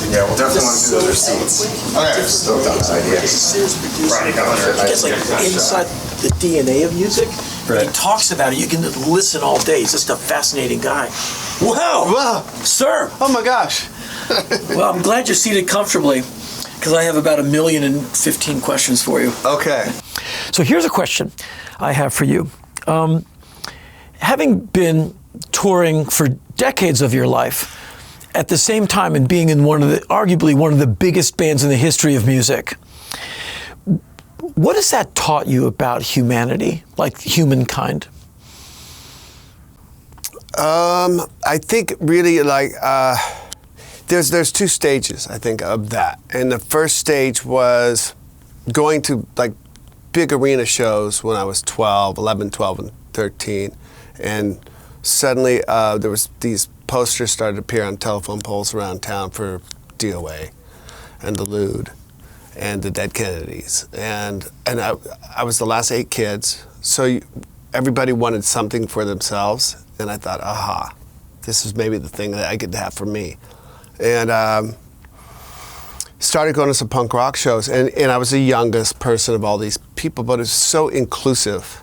Yeah, we'll definitely want to do those receipts. Okay. Stoked on this idea. Right, it's like inside the DNA of music. Right. He talks about it. You can listen all day. He's just a fascinating guy. Wow, sir. Oh my gosh. Well, I'm glad you're seated comfortably, because I have about 1,015,000 questions for you. Okay. So here's a question I have for you. Having been touring for decades of your life, at the same time and being in arguably one of the biggest bands in the history of music, what has that taught you about humanity, like humankind? I think really like there's two stages, I think, of that. And the first stage was going to like big arena shows when I was 11, 12, and 13. And suddenly there was these posters started to appear on telephone poles around town for DOA and the Lude and the Dead Kennedys. And I was the last 8 kids, so everybody wanted something for themselves. And I thought, aha, this is maybe the thing that I get to have for me. And started going to some punk rock shows. And I was the youngest person of all these people, but it was so inclusive.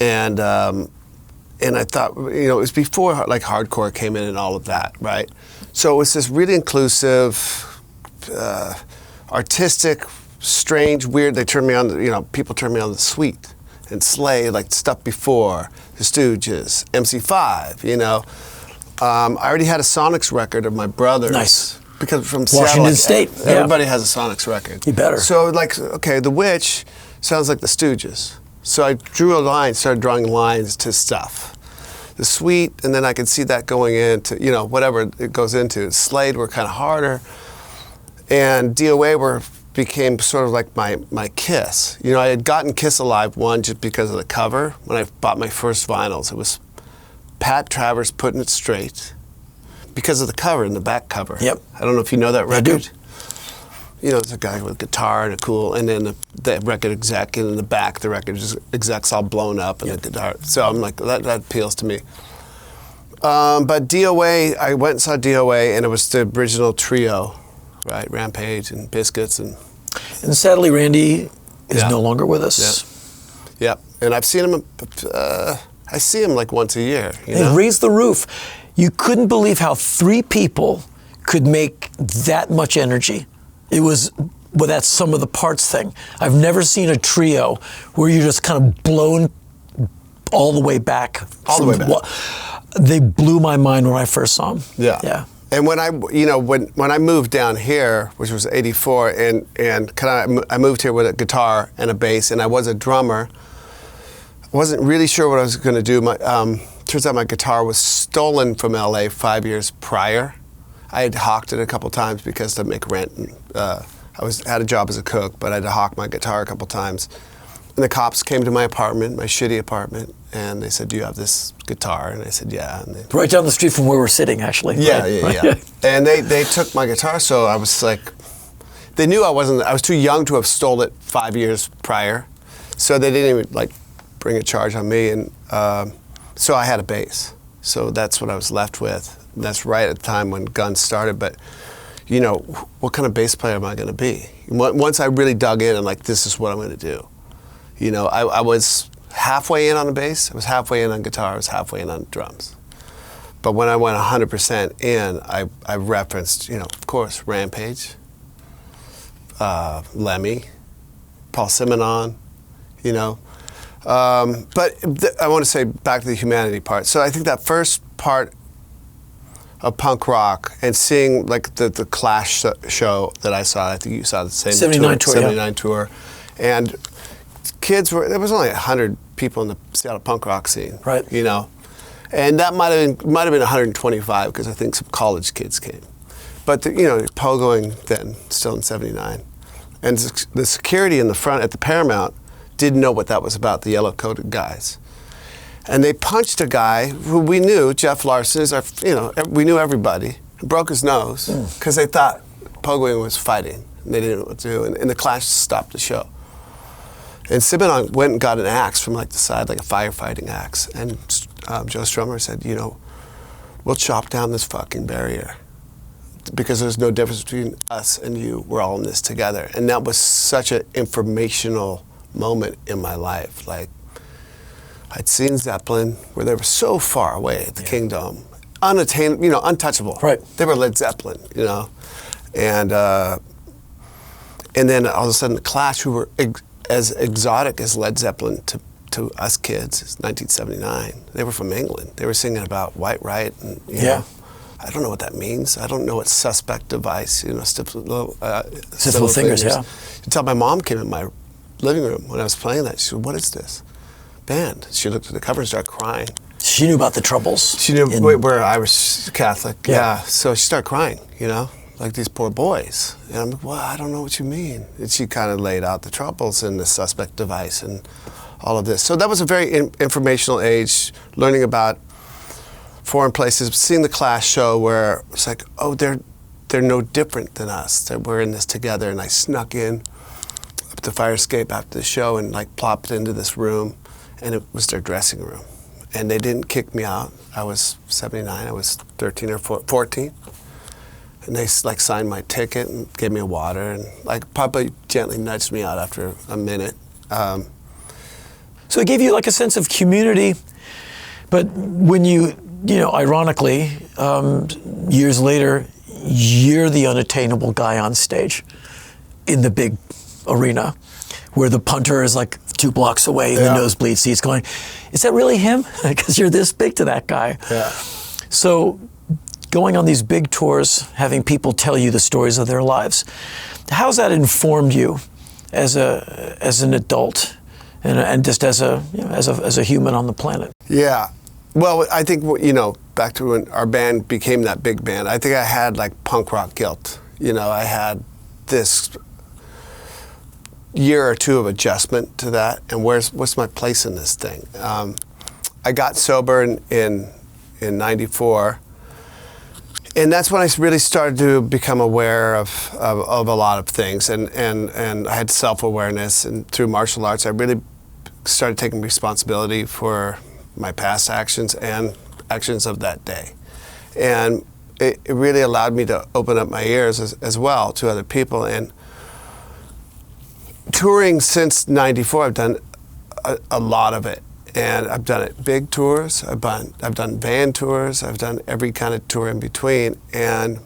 And I thought, it was before like hardcore came in and all of that, right? So it was this really inclusive, artistic, strange, weird. They turned me on, people turned me on the Sweet and Slay, like stuff before, the Stooges, MC5, I already had a Sonics record of my brother's. Nice. Because from Washington Seattle, State. Everybody has a Sonics record. You better. So okay, The Witch sounds like the Stooges. So I drew a line, started drawing lines to stuff. The Sweet, and then I could see that going into, whatever it goes into. Slade were kind of harder, and DOA became sort of like my Kiss. I had gotten Kiss Alive 1 just because of the cover. When I bought my first vinyls, it was Pat Travers Putting It Straight because of the cover and the back cover. Yep. I don't know if you know that record. I do. It's a guy with a guitar and a and then the record exec, and in the back the record exec's all blown up and the guitar. So I'm like, that appeals to me. But DOA, I went and saw DOA, and it was the original trio, right? Rampage and Biscuits and sadly, Randy is no longer with us. Yeah, and I've seen him. I see him like once a year. They raised the roof. You couldn't believe how 3 people could make that much energy. It was that sum of the parts thing. I've never seen a trio where you're just kind of blown all the way back. They blew my mind when I first saw them. Yeah. And when I moved down here, which was '84, and I moved here with a guitar and a bass, and I was a drummer. I wasn't really sure what I was going to do. Turns out my guitar was stolen from LA 5 years prior. I had hawked it a couple times because to make rent. And, I had a job as a cook, but I had to hawk my guitar a couple times. And the cops came to my apartment, my shitty apartment, and they said, "Do you have this guitar?" And I said, "Yeah." And right down the street from where we're sitting, actually. Yeah, right? yeah. And they took my guitar, so I was like, they knew I was too young to have stole it 5 years prior, so they didn't even bring a charge on me. And so I had a bass. So that's what I was left with. And that's right at the time when Guns started, but what kind of bass player am I going to be? Once I really dug in and this is what I'm going to do. I was halfway in on the bass, I was halfway in on guitar, I was halfway in on drums. But when I went 100% in, I referenced, of course, Rampage, Lemmy, Paul Simonon, But I want to say back to the humanity part. So I think that first part of punk rock and seeing the Clash show that I saw, I think you saw the same 79 tour, 79 tour. And there was only 100 people in the Seattle punk rock scene. Right. And that might have been 125 because I think some college kids came. But pogoing then, still in 79. And the security in the front at the Paramount didn't know what that was about, the yellow-coated guys. And they punched a guy who we knew, Jeff Larson, we knew everybody, broke his nose because they thought pogoing was fighting. And they didn't know what to do. And the Clash stopped the show. And Simonon went and got an axe from the side, like a firefighting axe. And Joe Strummer said, we'll chop down this fucking barrier. because there's no difference between us and you. We're all in this together. And that was such an informational moment in my life. Like, I'd seen Zeppelin, where they were so far away at the Kingdom, unattainable, untouchable. Right. They were Led Zeppelin, and then all of a sudden the Clash, who were as exotic as Led Zeppelin to us kids, it's 1979. They were from England. They were singing about white right, and you know, I don't know what that means. I don't know what suspect device, stiff little fingers. Yeah. Until my mom came in my living room when I was playing that. She said, "What is this band?" She looked at the cover and started crying. She knew about the troubles. She knew we're Irish Catholic. Yeah. So she started crying, like these poor boys. And I'm like, well, I don't know what you mean. And she kind of laid out the troubles and the suspect device and all of this. So that was a very informational age, learning about foreign places, seeing the Clash show where it's like, oh, they're no different than us. We're in this together. And I snuck in up the fire escape after the show and like plopped into this room, and it was their dressing room. And they didn't kick me out. I was 79, I was 13 or 14. And they like signed my ticket and gave me a water and like Papa gently nudged me out after a minute. So it gave you like a sense of community, but when you ironically, years later, you're the unattainable guy on stage in the big arena where the punter is like 2 blocks away in the nosebleed seats going, is that really him? Because you're this big to that guy. Yeah. So going on these big tours, having people tell you the stories of their lives, how's that informed you as an adult and just as a human on the planet? Yeah. Well, I think, back to when our band became that big band, I think I had like punk rock guilt. I had this year or two of adjustment to that, and what's my place in this thing? I got sober in 94, and that's when I really started to become aware of a lot of things, and I had self-awareness, and through martial arts I really started taking responsibility for my past actions and actions of that day. And it really allowed me to open up my ears as well to other people. And touring since 94, I've done a lot of it. And I've done it big tours, I've done van tours, I've done every kind of tour in between. And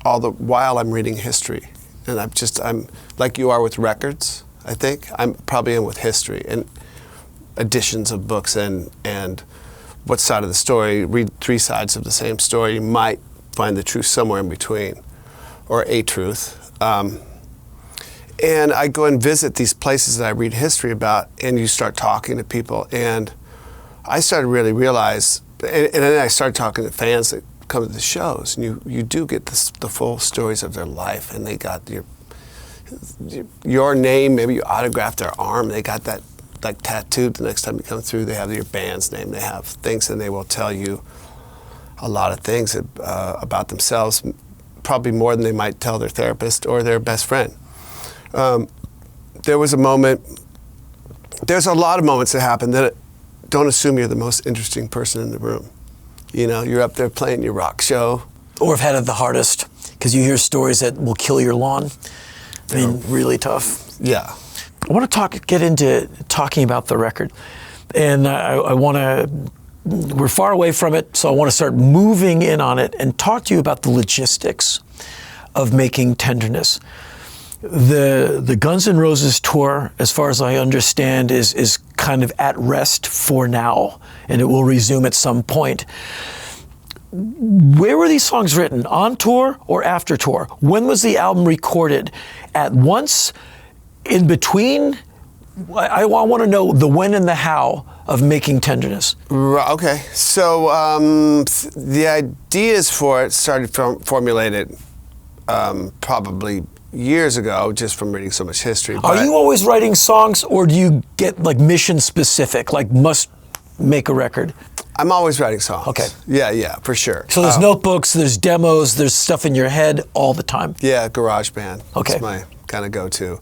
all the while I'm reading history. And I'm like you are with records, I think. I'm probably in with history and editions of books and what side of the story, read 3 sides of the same story, you might find the truth somewhere in between, or a truth. And I go and visit these places that I read history about, and you start talking to people, and I started to really realize, and then I started talking to fans that come to the shows, and you do get the full stories of their life, and they got your name, maybe you autographed their arm, they got that like tattooed. The next time you come through, they have your band's name, they have things, and they will tell you a lot of things about themselves, probably more than they might tell their therapist or their best friend. There was a moment, there's a lot of moments that happen that don't assume you're the most interesting person in the room. You're up there playing your rock show. Or have had it the hardest, because you hear stories that will kill your lawn. I mean, really tough. Yeah. I want to get into talking about the record. And I want to, we're far away from it, so I want to start moving in on it and talk to you about the logistics of making Tenderness. The Guns N' Roses tour, as far as I understand, is kind of at rest for now, and it will resume at some point. Where were these songs written? On tour or after tour? When was the album recorded? At once? In between? I want to know the when and the how of making Tenderness. Okay, so the ideas for it started formulated probably years ago, just from reading so much history. Are you always writing songs, or do you get like mission specific, like must make a record? I'm always writing songs. Okay. Yeah, for sure. So there's notebooks, there's demos, there's stuff in your head all the time. Yeah, GarageBand. Okay. That's my kind of go-to.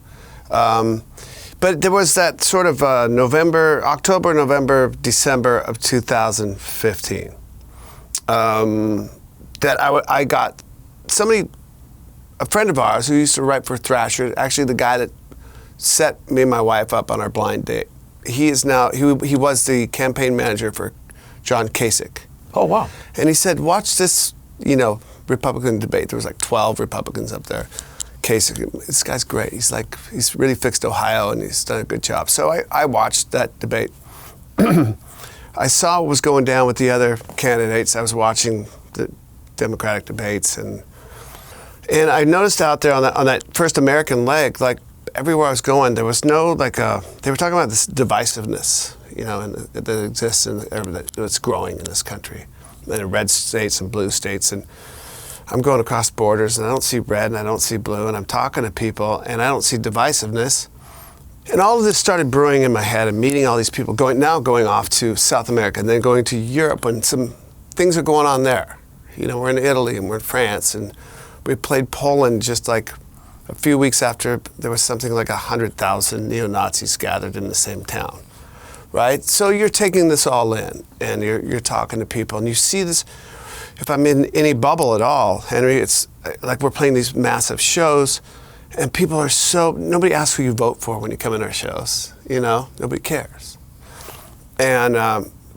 But there was that sort of October, November, December of 2015 that I got a friend of ours who used to write for Thrasher, actually the guy that set me and my wife up on our blind date. He is now, he was the campaign manager for John Kasich. Oh, wow. And he said, watch this, Republican debate. There was like 12 Republicans up there. Kasich, this guy's great. He's really fixed Ohio and he's done a good job. So I watched that debate. I saw what was going down with the other candidates. I was watching the Democratic debates and I noticed out there on that first American leg, like everywhere I was going, there was no they were talking about this divisiveness, that exists and that's growing in this country, in red states and blue states. And I'm going across borders and I don't see red and I don't see blue and I'm talking to people and I don't see divisiveness. And all of this started brewing in my head and meeting all these people, going off to South America and then going to Europe when some things are going on there. We're in Italy and we're in France and we played Poland just like a few weeks after there was something like 100,000 neo-Nazis gathered in the same town, right? So you're taking this all in and you're talking to people and you see this. If I'm in any bubble at all, Henry, it's like we're playing these massive shows and people are nobody asks who you vote for when you come in our shows, nobody cares. And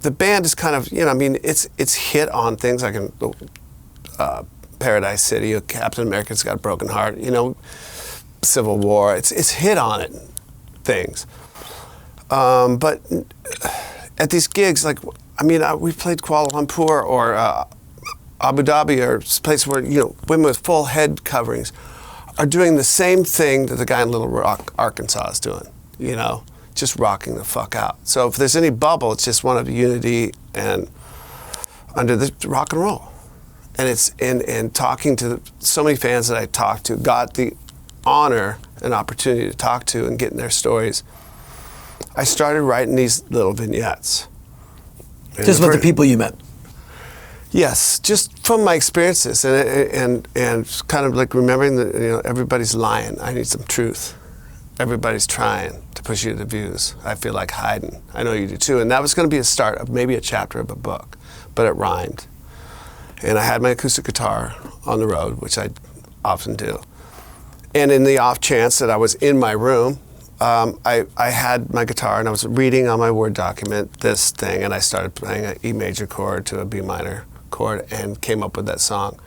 the band is kind of, it's hit on things like in Paradise City, Captain America's Got a Broken Heart, Civil War, it's hit on it, things. But at these gigs, we played Kuala Lumpur or Abu Dhabi or places where, women with full head coverings are doing the same thing that the guy in Little Rock, Arkansas is doing, just rocking the fuck out. So if there's any bubble, it's just one of unity and under the rock and roll. And it's in talking to so many fans that I talked to, got the honor and opportunity to talk to and getting their stories. I started writing these little vignettes. Just about the people you met? Yes, just from my experiences and kind of like remembering that everybody's lying. I need some truth. Everybody's trying to push you to the views. I feel like hiding. I know you do too. And that was going to be a start of maybe a chapter of a book, but it rhymed. And I had my acoustic guitar on the road, which I often do. And in the off chance that I was in my room, I had my guitar and I was reading on my Word document this thing, and I started playing an E major chord to a B minor chord and came up with that song.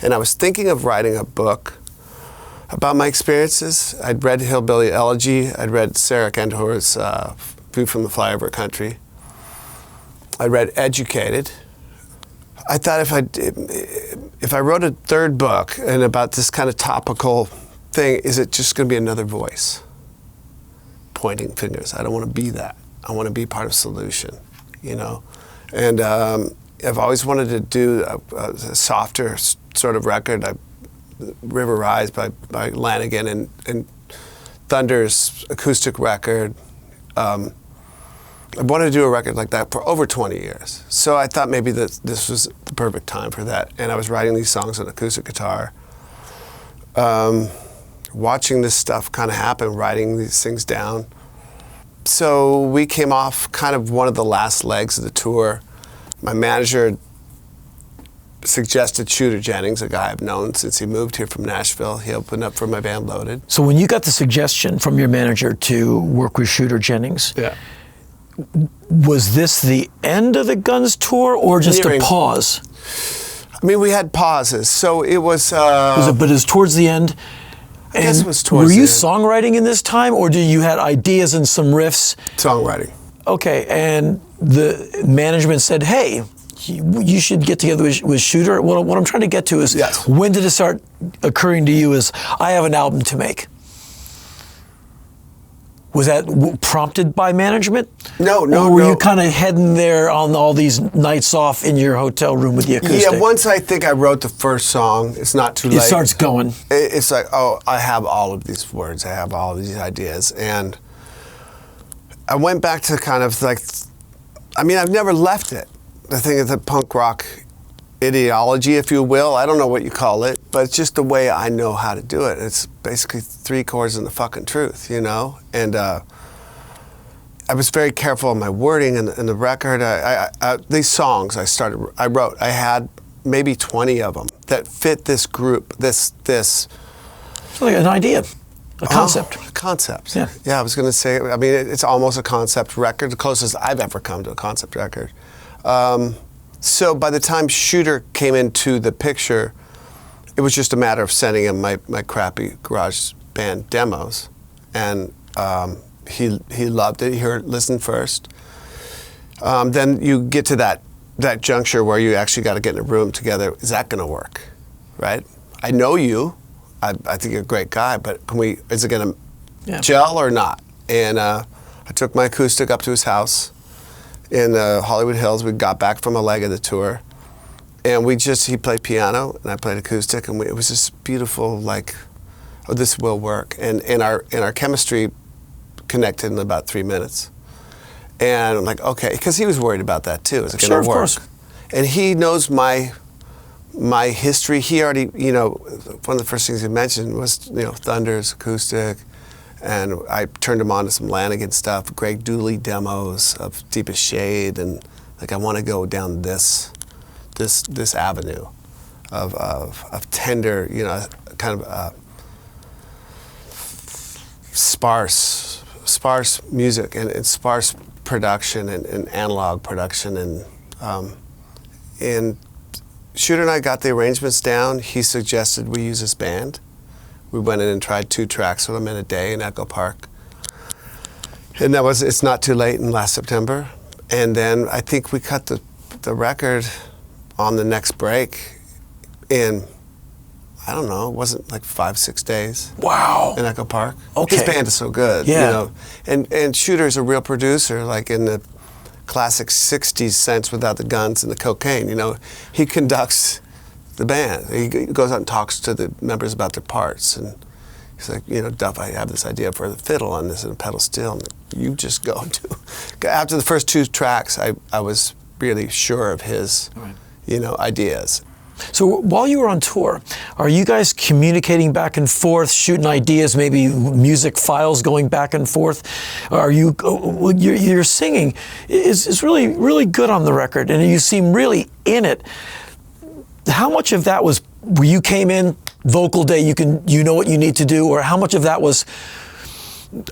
And I was thinking of writing a book about my experiences. I'd read Hillbilly Elegy. I'd read Sarah Cantor's View from the Flyover Country. I read Educated. I thought if I wrote a third book and about this kind of topical thing, is it just going to be another voice pointing fingers? I don't want to be that. I want to be part of the solution, And I've always wanted to do a softer sort of record. River Rise by Lanigan and Thunder's acoustic record. I wanted to do a record like that for over 20 years. So I thought maybe that this was the perfect time for that. And I was writing these songs on acoustic guitar, watching this stuff kind of happen, writing these things down. So we came off kind of one of the last legs of the tour. My manager suggested Shooter Jennings, a guy I've known since he moved here from Nashville. He opened up for my band Loaded. So when you got the suggestion from your manager to work with Shooter Jennings, yeah, was this the end of the Guns tour or just a pause? I mean, we had pauses, so it was... but it was towards the end? I guess it was towards the end. Were you songwriting in this time, or you had ideas and some riffs? Songwriting. Okay, and the management said, hey, you should get together with Shooter. What I'm trying to get to is, yes, when did it start occurring to you as, I have an album to make? Was that prompted by management? No. Or were you kind of heading there on all these nights off in your hotel room with the acoustic? Yeah, once I think I wrote the first song, it's not too late. It starts going. It's like, oh, I have all of these words. I have all of these ideas. And I went back to kind of like, I mean, I've never left it. I think it's a punk rock ideology, if you will. I don't know what you call it, but it's just the way I know how to do it. It's basically 3 chords and the fucking truth, And I was very careful in my wording in the record. These songs I wrote, I had maybe 20 of them that fit this group, this Like an idea, a concept. Concept. Yeah. Yeah, I was going to say, I mean, it's almost a concept record, the closest I've ever come to a concept record. So by the time Shooter came into the picture, it was just a matter of sending him my crappy garage band demos. And he loved it. He listened first. Then you get to that juncture where you actually got to get in a room together. Is that going to work, right? I know you. I think you're a great guy, but is it going to gel or not? And I took my acoustic up to his house in Hollywood Hills. We got back from a leg of the tour, and he played piano and I played acoustic, and it was just beautiful. Like, oh, this will work. And our chemistry connected in about 3 minutes. And I'm like, okay, because he was worried about that too. Is it going to work? Of course. And he knows my history. He already, one of the first things he mentioned was, Thunder's acoustic, and I turned him on to some Lanigan stuff, Greg Dooley demos of Deepest Shade, and like I want to go down this avenue of tender, kind of sparse music and sparse production and analog production and Shooter and I got the arrangements down. He suggested we use his band. We went in and tried 2 tracks with him in a day in Echo Park. And It's Not Too Late in last September. And then I think we cut the record on the next break in, I don't know, it wasn't like 5-6 days. Wow. In Echo Park. Okay. His band is so good. Yeah. And Shooter's a real producer, like in the classic 60s sense without the guns and the cocaine. He conducts the band. He goes out and talks to the members about their parts. And he's like, Duff, I have this idea for the fiddle on this and a pedal steel. And you just go do. After the first 2 tracks, I was really sure of his, ideas. So while you were on tour, are you guys communicating back and forth, shooting ideas, maybe music files going back and forth? Are your singing is really, really good on the record, and you seem really in it. How much of that was where you came in, vocal day, you know what you need to do, or how much of that was,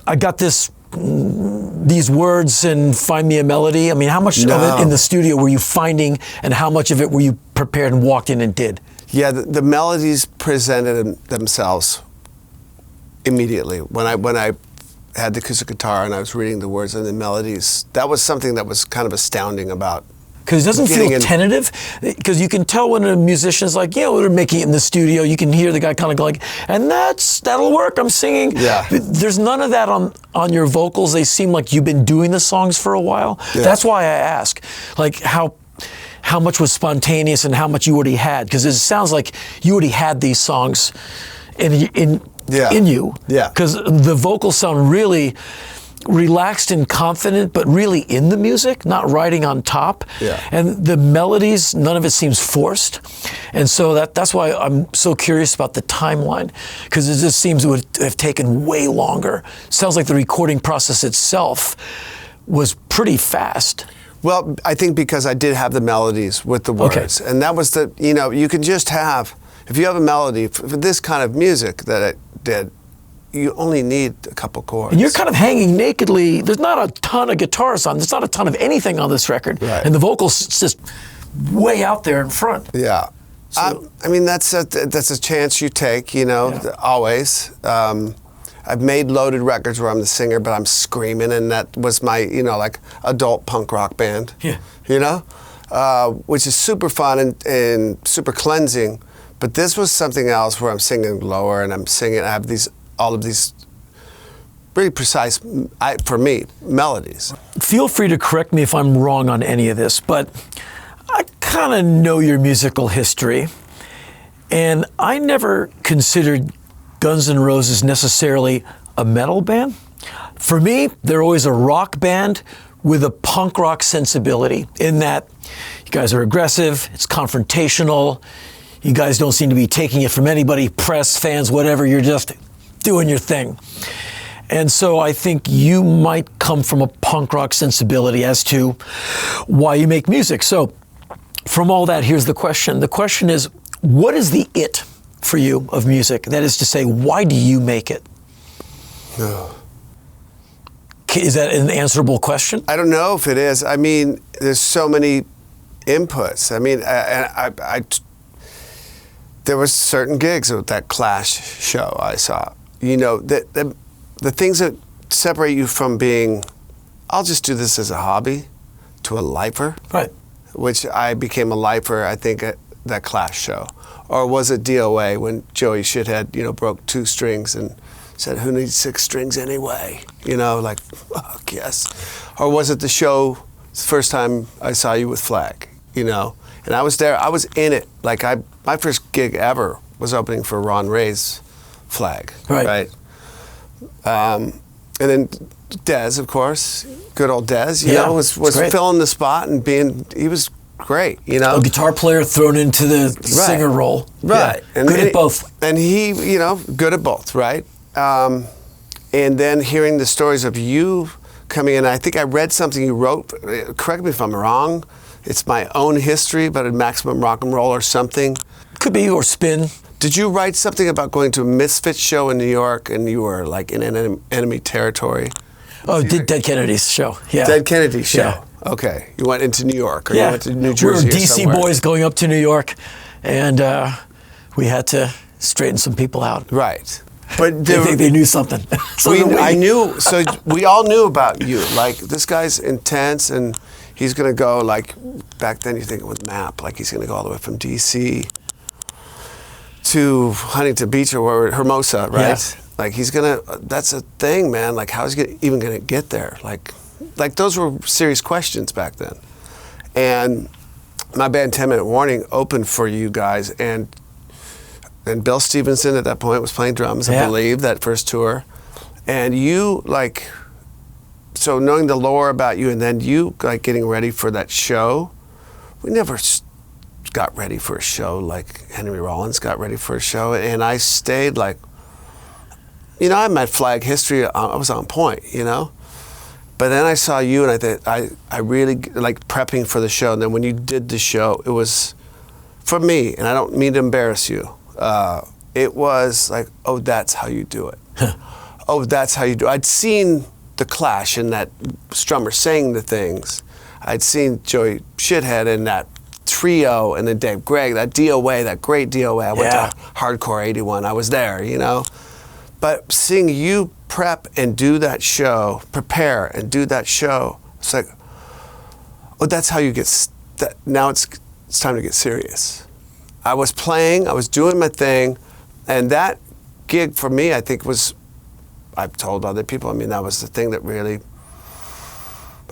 I got these words and find me a melody? I mean, how much of it in the studio were you finding, and how much of it were you prepared and walked in and did? Yeah, the melodies presented themselves immediately. When I had the acoustic guitar and I was reading the words and the melodies, that was something that was kind of astounding about. Because it doesn't feel tentative, because you can tell when a musician is like, we're making it in the studio, you can hear the guy kind of going, and that'll work, I'm singing. Yeah. There's none of that on your vocals. They seem like you've been doing the songs for a while. Yeah. That's why I ask, like how much was spontaneous and how much you already had, because it sounds like you already had these songs in you. Yeah. Because the vocals sound really relaxed and confident, but really in the music, not riding on top. Yeah. And the melodies, none of it seems forced. And so that's why I'm so curious about the timeline, because it just seems to have taken way longer. Sounds like the recording process itself was pretty fast. Well, I think because I did have the melodies with the words. Okay. And that was you can just have, if you have a melody for this kind of music that I did, you only need a couple chords. And you're kind of hanging nakedly. There's not a ton of guitars on. There's not a ton of anything on this record. Right. And the vocals just way out there in front. Yeah. So, I mean, that's a chance you take, always. I've made loaded records where I'm the singer, but I'm screaming, and that was my, like adult punk rock band. Yeah. Which is super fun and super cleansing. But this was something else where I'm singing lower and I have all of these really precise, for me, melodies. Feel free to correct me if I'm wrong on any of this, but I kind of know your musical history, and I never considered Guns N' Roses necessarily a metal band. For me, they're always a rock band with a punk rock sensibility, in that you guys are aggressive, it's confrontational, you guys don't seem to be taking it from anybody, press, fans, whatever, you're just doing your thing. And so I think you might come from a punk rock sensibility as to why you make music. So from all that, here's the question. The question is, What is the it for you of music? That is to say, why do you make it? No. Is that an answerable question? I don't know if it is. I mean, there's so many inputs. I mean, there were certain gigs with that Clash show I saw. You know, the things that separate you from being, I'll just do this as a hobby, to a lifer. Right. Which I became a lifer, I think, at that Clash show. Or was it DOA when Joey Shithead, you know, broke 2 strings and said, who needs 6 strings anyway? You know, like, fuck yes. Or was it the show, the first time I saw you with Flag, you know? And I was there, I was in it. Like, my first gig ever was opening for Ron Ray's Flag. Right. And then Dez, of course, good old Dez, you know, was filling the spot and he was great, you know. A guitar player thrown into the singer role. Right. Yeah. Good at both. And he, you know, good at both, right? And then hearing the stories of you coming in, I think I read something you wrote, correct me if I'm wrong, it's my own history, but a Maximum Rock and Roll or something. Could be, or Spin. Did you write something about going to a Misfits show in New York and you were like in enemy territory? Oh, Dead Kennedy's show. Yeah. Dead Kennedy's show. Yeah. Okay. You went into New York or you went to New Jersey. We were DC somewhere. boys going up to New York, and we had to straighten some people out. Right. But They think they knew something. I knew, so we all knew about you. Like, this guy's intense and he's going to go, like, back then you think it was MAP, like he's going to go all the way from DC to Huntington Beach or Hermosa, right? Yeah. Like, he's going to, that's a thing, man. Like, how's he even going to get there? Like, those were serious questions back then. And my band 10 Minute Warning opened for you guys, and Bill Stevenson at that point was playing drums, I believe, that first tour. And you, like, so knowing the lore about you and then you, like, getting ready for that show, we never got ready for a show like Henry Rollins got ready for a show. And I stayed, like, you know, I had my Flag history, I was on point, you know? But then I saw you and I thought, I really, like, prepping for the show. And then when you did the show, it was, for me, and I don't mean to embarrass you, it was like, oh, that's how you do it. Oh, that's how you do it. I'd seen the Clash and that Strummer saying the things. I'd seen Joey Shithead and that trio and then Dave Gregg, that DOA, that great DOA. I went to Hardcore 81. I was there, you know. But seeing you prep and do that show, prepare and do that show, it's like, oh, that's how you get, now it's time to get serious. I was playing, I was doing my thing, and that gig for me, I think was, I've told other people, I mean, that was the thing that really,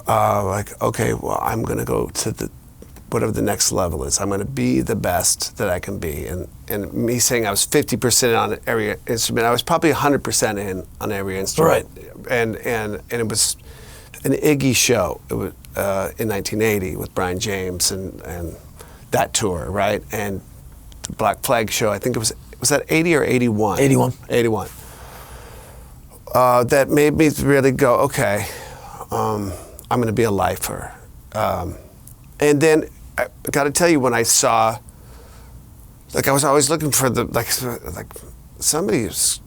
like, okay, well, I'm gonna go to whatever the next level is. I'm gonna be the best that I can be. And me saying I was 50% on every instrument, I was probably 100% in on every instrument. Right. And it was an Iggy show. It was in 1980 with Brian James and that tour, right? And the Black Flag show, I think it was that 80 or 81? 81. 81. That made me really go, okay, I'm gonna be a lifer. And then I gotta tell you, when I saw, like, I was always looking for the, like somebody's,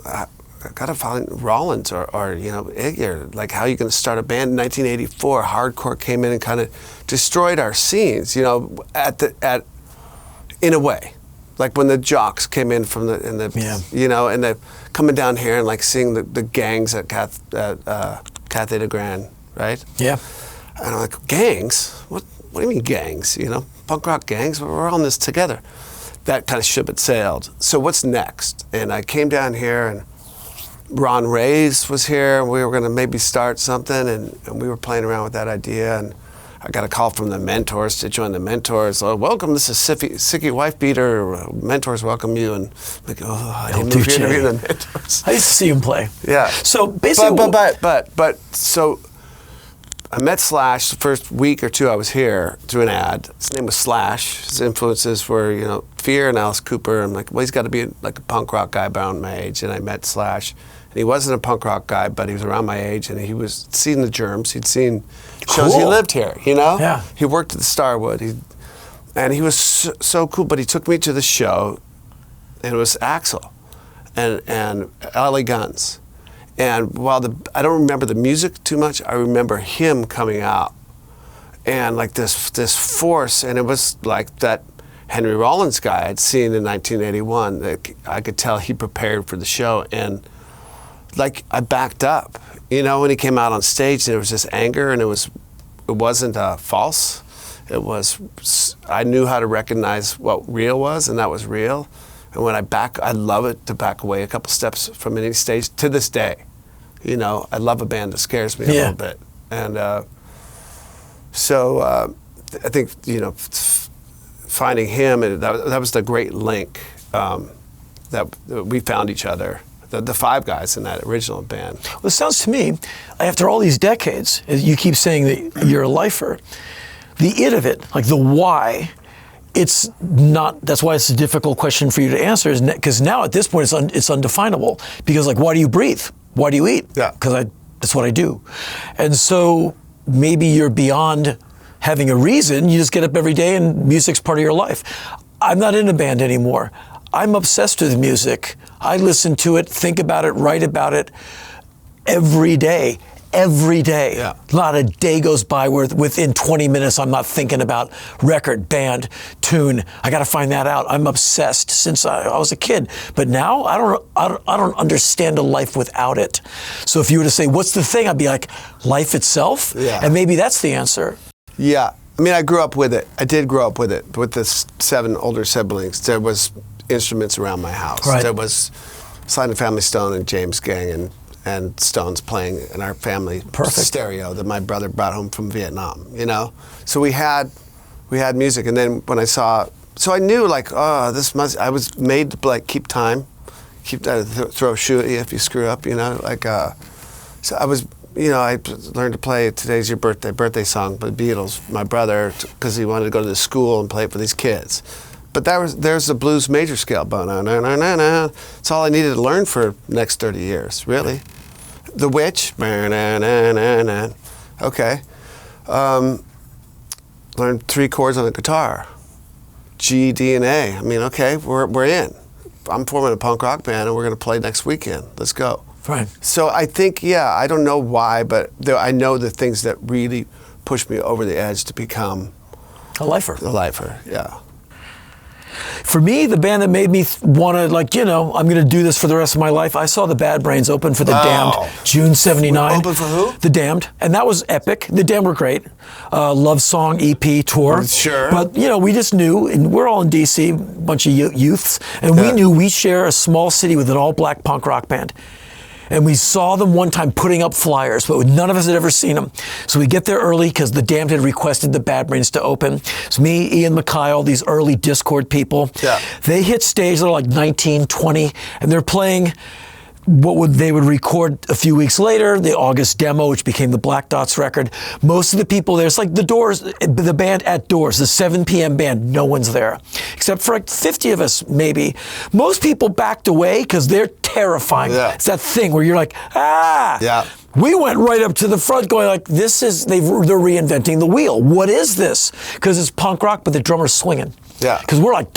I gotta find Rollins or you know, Iggy, or like, how are you gonna start a band in 1984? Hardcore came in and kind of destroyed our scenes, you know, in a way. Like when the jocks came in from you know, and they're coming down here and like seeing the gangs at Cathay de Grand, right? Yeah. And I'm like, gangs? What do you mean gangs? You know, punk rock gangs? We're on this together. That kind of ship had sailed. So what's next? And I came down here and Ron Ray's was here, and we were gonna maybe start something, and we were playing around with that idea, and I got a call from the Mentors to join the Mentors. Oh, welcome, this is Sicky Wife Beater. Mentors welcome you. And I'm like, oh, I didn't move here to be the Mentors. I used to see him play. Yeah. So basically, but so I met Slash the first week or two I was here through an ad. His name was Slash. His influences were, you know, Fear and Alice Cooper. I'm like, well, he's got to be like a punk rock guy around my age. And I met Slash. And he wasn't a punk rock guy, but he was around my age, and he was seen the Germs. He'd seen shows. He lived here, you know? Yeah. He worked at the Starwood. And he was so cool, but he took me to the show, and it was Axl and LA Guns. And while I don't remember the music too much, I remember him coming out and like this force, and it was like that Henry Rollins guy I'd seen in 1981. That I could tell he prepared for the show, and like I backed up, you know, when he came out on stage, and there was this anger, and it wasn't false. It was, I knew how to recognize what real was, and that was real. And when I love it to back away a couple steps from any stage to this day. You know, I love a band that scares me a little bit. And so I think, you know, finding him, and that was the great link that we found each other. The five guys in that original band. Well, it sounds to me, after all these decades, you keep saying that you're a lifer. The it of it, like the why, it's not, that's why it's a difficult question for you to answer, because now at this point it's undefinable. Because like, why do you breathe? Why do you eat? Yeah. Because that's what I do. And so maybe you're beyond having a reason, you just get up every day and music's part of your life. I'm not in a band anymore. I'm obsessed with music. I listen to it, think about it, write about it every day. Every day. Yeah. Not a day goes by where within 20 minutes I'm not thinking about record, band, tune. I got to find that out. I'm obsessed since I was a kid. But now I don't understand a life without it. So if you were to say, what's the thing? I'd be like, life itself? Yeah. And maybe that's the answer. Yeah. I mean, I grew up with it. I did grow up with it. With the 7 older siblings, there was instruments around my house. Right. There was Sly and the Family Stone and James Gang and Stones playing in our family stereo that my brother brought home from Vietnam, you know? So we had music, and then when so I knew like, oh, I was made to like keep time, throw a shoe at you if you screw up, you know? Like, so I was, you know, I learned to play Today's Your Birthday song by the Beatles, my brother, because he wanted to go to the school and play it for these kids. But there's the blues major scale. It's all I needed to learn for the next 30 years, really. The Witch. Okay. Learned 3 chords on the guitar. G, D, and A. I mean, okay, we're in. I'm forming a punk rock band, and we're going to play next weekend. Let's go. Right. So I think, yeah, I don't know why, but I know the things that really pushed me over the edge to become a lifer. A lifer, yeah. For me, the band that made me want to, like, you know, I'm going to do this for the rest of my life, I saw the Bad Brains open for the Damned, June '79. Open for who? The Damned. And that was epic. The Damned were great. Love Song EP tour. Sure. But, you know, we just knew, and we're all in D.C., a bunch of youths, and we knew we share a small city with an all-black punk rock band. And we saw them one time putting up flyers, but none of us had ever seen them. So we get there early because the Damned had requested the Bad Brains to open. It's me, Ian MacKaye, all these early Discord people. Yeah. They hit stage, they're like 19, 20, and they're playing they would record a few weeks later, the August demo, which became the Black Dots record. Most of the people there, it's like the Doors, the band at Doors, the 7 p.m. band, no one's there. Except for like 50 of us, maybe. Most people backed away because they're terrifying. Yeah. It's that thing where you're like, ah! Yeah. We went right up to the front going like, they're reinventing the wheel. What is this? Because it's punk rock, but the drummer's swinging. Yeah. Because we're like,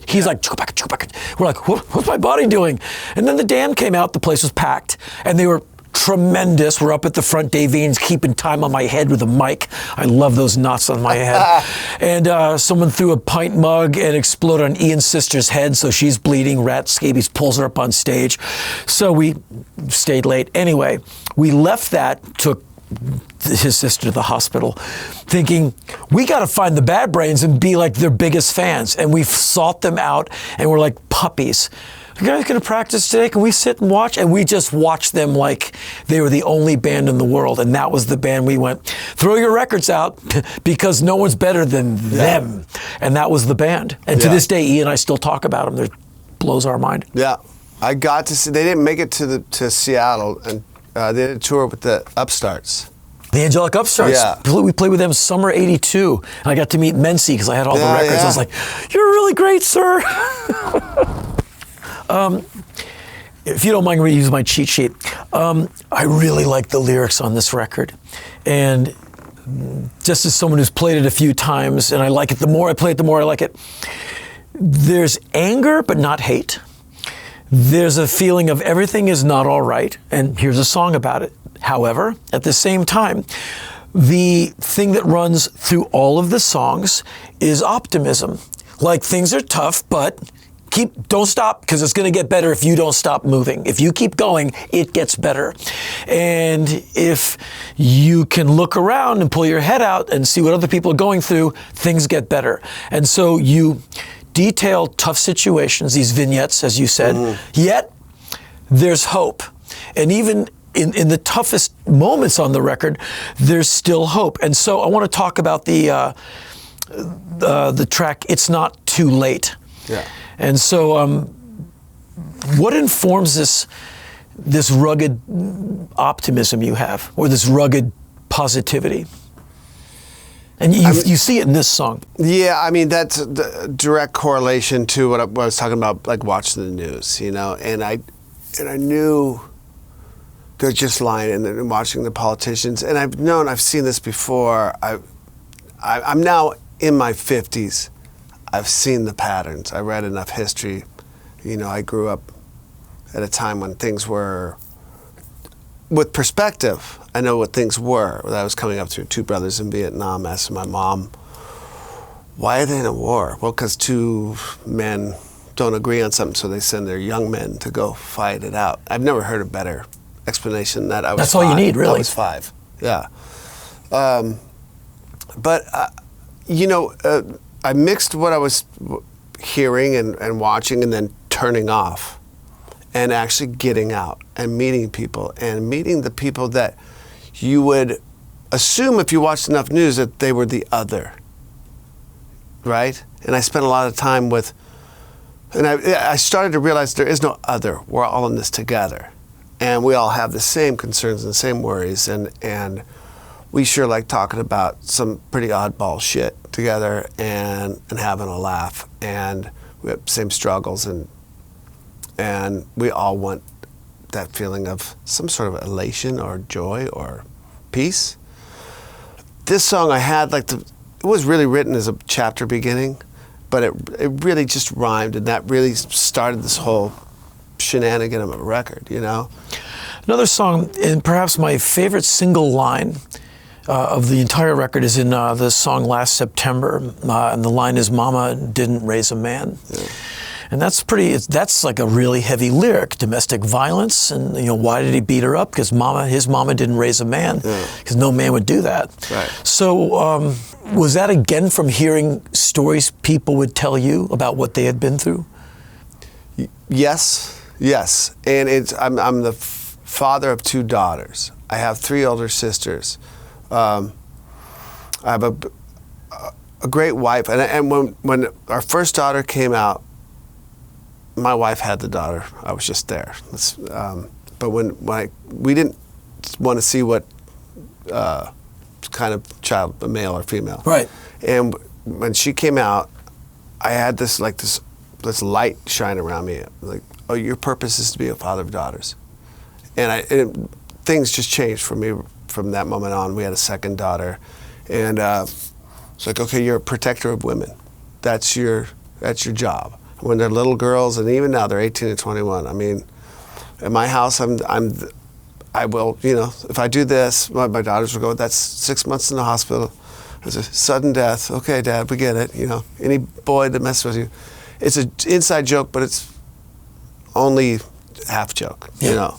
he's like, chugga-backa. We're like, what's my body doing? And then the Damned came out, the place was packed, and they were tremendous. We're up at the front, Dave Eanes keeping time on my head with a mic. I love those knots on my head. And someone threw a pint mug and exploded on Ian's sister's head, so she's bleeding. Rat scabies pulls her up on stage. So we stayed late. Anyway, we left that, took his sister to the hospital, thinking, we got to find the Bad Brains and be like their biggest fans. And we sought them out, and we're like puppies. You guys going to practice today? Can we sit and watch? And we just watched them like they were the only band in the world. And that was the band we went, throw your records out because no one's better than them. And that was the band. And to this day, Ian and I still talk about them. It blows our mind. Yeah. I got to see, they didn't make it to Seattle, and they did a tour with the Upstarts. The Angelic Upstarts. Yeah. We played with them summer '82. And I got to meet Mency because I had all the records. Yeah. I was like, you're really great, sir. If you don't mind me using my cheat sheet, I really like the lyrics on this record. And just as someone who's played it a few times, and I like it, the more I play it, the more I like it. There's anger, but not hate. There's a feeling of everything is not all right, and here's a song about it. However, at the same time, the thing that runs through all of the songs is optimism. Like, things are tough, but don't stop, because it's going to get better if you don't stop moving. If you keep going, it gets better. And if you can look around and pull your head out and see what other people are going through, things get better. And so you detail tough situations, these vignettes, as you said, yet there's hope. And even in the toughest moments on the record, there's still hope. And so I want to talk about the track, It's Not Too Late. Yeah. And so what informs this rugged optimism you have, or this rugged positivity? And you see it in this song. Yeah, I mean, that's the direct correlation to what I was talking about, like watching the news, you know. And I knew they're just lying, and watching the politicians. And I've seen this before. I'm now in my 50s. I've seen the patterns. I read enough history. You know, I grew up at a time when things were, with perspective, I know what things were. I was coming up through two brothers in Vietnam, asking my mom, why are they in a war? Well, because two men don't agree on something, so they send their young men to go fight it out. I've never heard a better explanation than that. I was That's five. all you need, really. I was 5, yeah. You know, I mixed what I was hearing and watching, and then turning off, and actually getting out and meeting people, and meeting the people that you would assume, if you watched enough news, that they were the other, right? And I spent a lot of time with, and I started to realize there is no other. We're all in this together, and we all have the same concerns and the same worries, and we sure like talking about some pretty oddball shit together, and having a laugh, and we have the same struggles, and we all want that feeling of some sort of elation or joy or peace. This song I had, it was really written as a chapter beginning, but it really just rhymed, and that really started this whole shenanigan of a record, you know? Another song, and perhaps my favorite single line of the entire record, is in the song Last September, and the line is, "Mama didn't raise a man." Yeah. And that's like a really heavy lyric. Domestic violence, and you know, why did he beat her up? Because his mama didn't raise a man, because no man would do that. Right. So was that again from hearing stories people would tell you about what they had been through? Yes, and I'm the father of 2 daughters. I have 3 older sisters. I have a great wife, and when our first daughter came out, my wife had the daughter. I was just there. But when we didn't want to see what kind of child, a male or female. Right. And when she came out, I had this light shine around me. Like, oh, your purpose is to be a father of daughters. And things just changed for me from that moment on. We had a second daughter, and it's like, okay, you're a protector of women. That's your job. When they're little girls, and even now they're 18 and 21. I mean, at my house, I will, you know, if I do this, my daughters will go, that's 6 months in the hospital. It's a sudden death. Okay, Dad, we get it. You know, any boy that messes with you, it's an inside joke, but it's only half joke. Yeah. You know.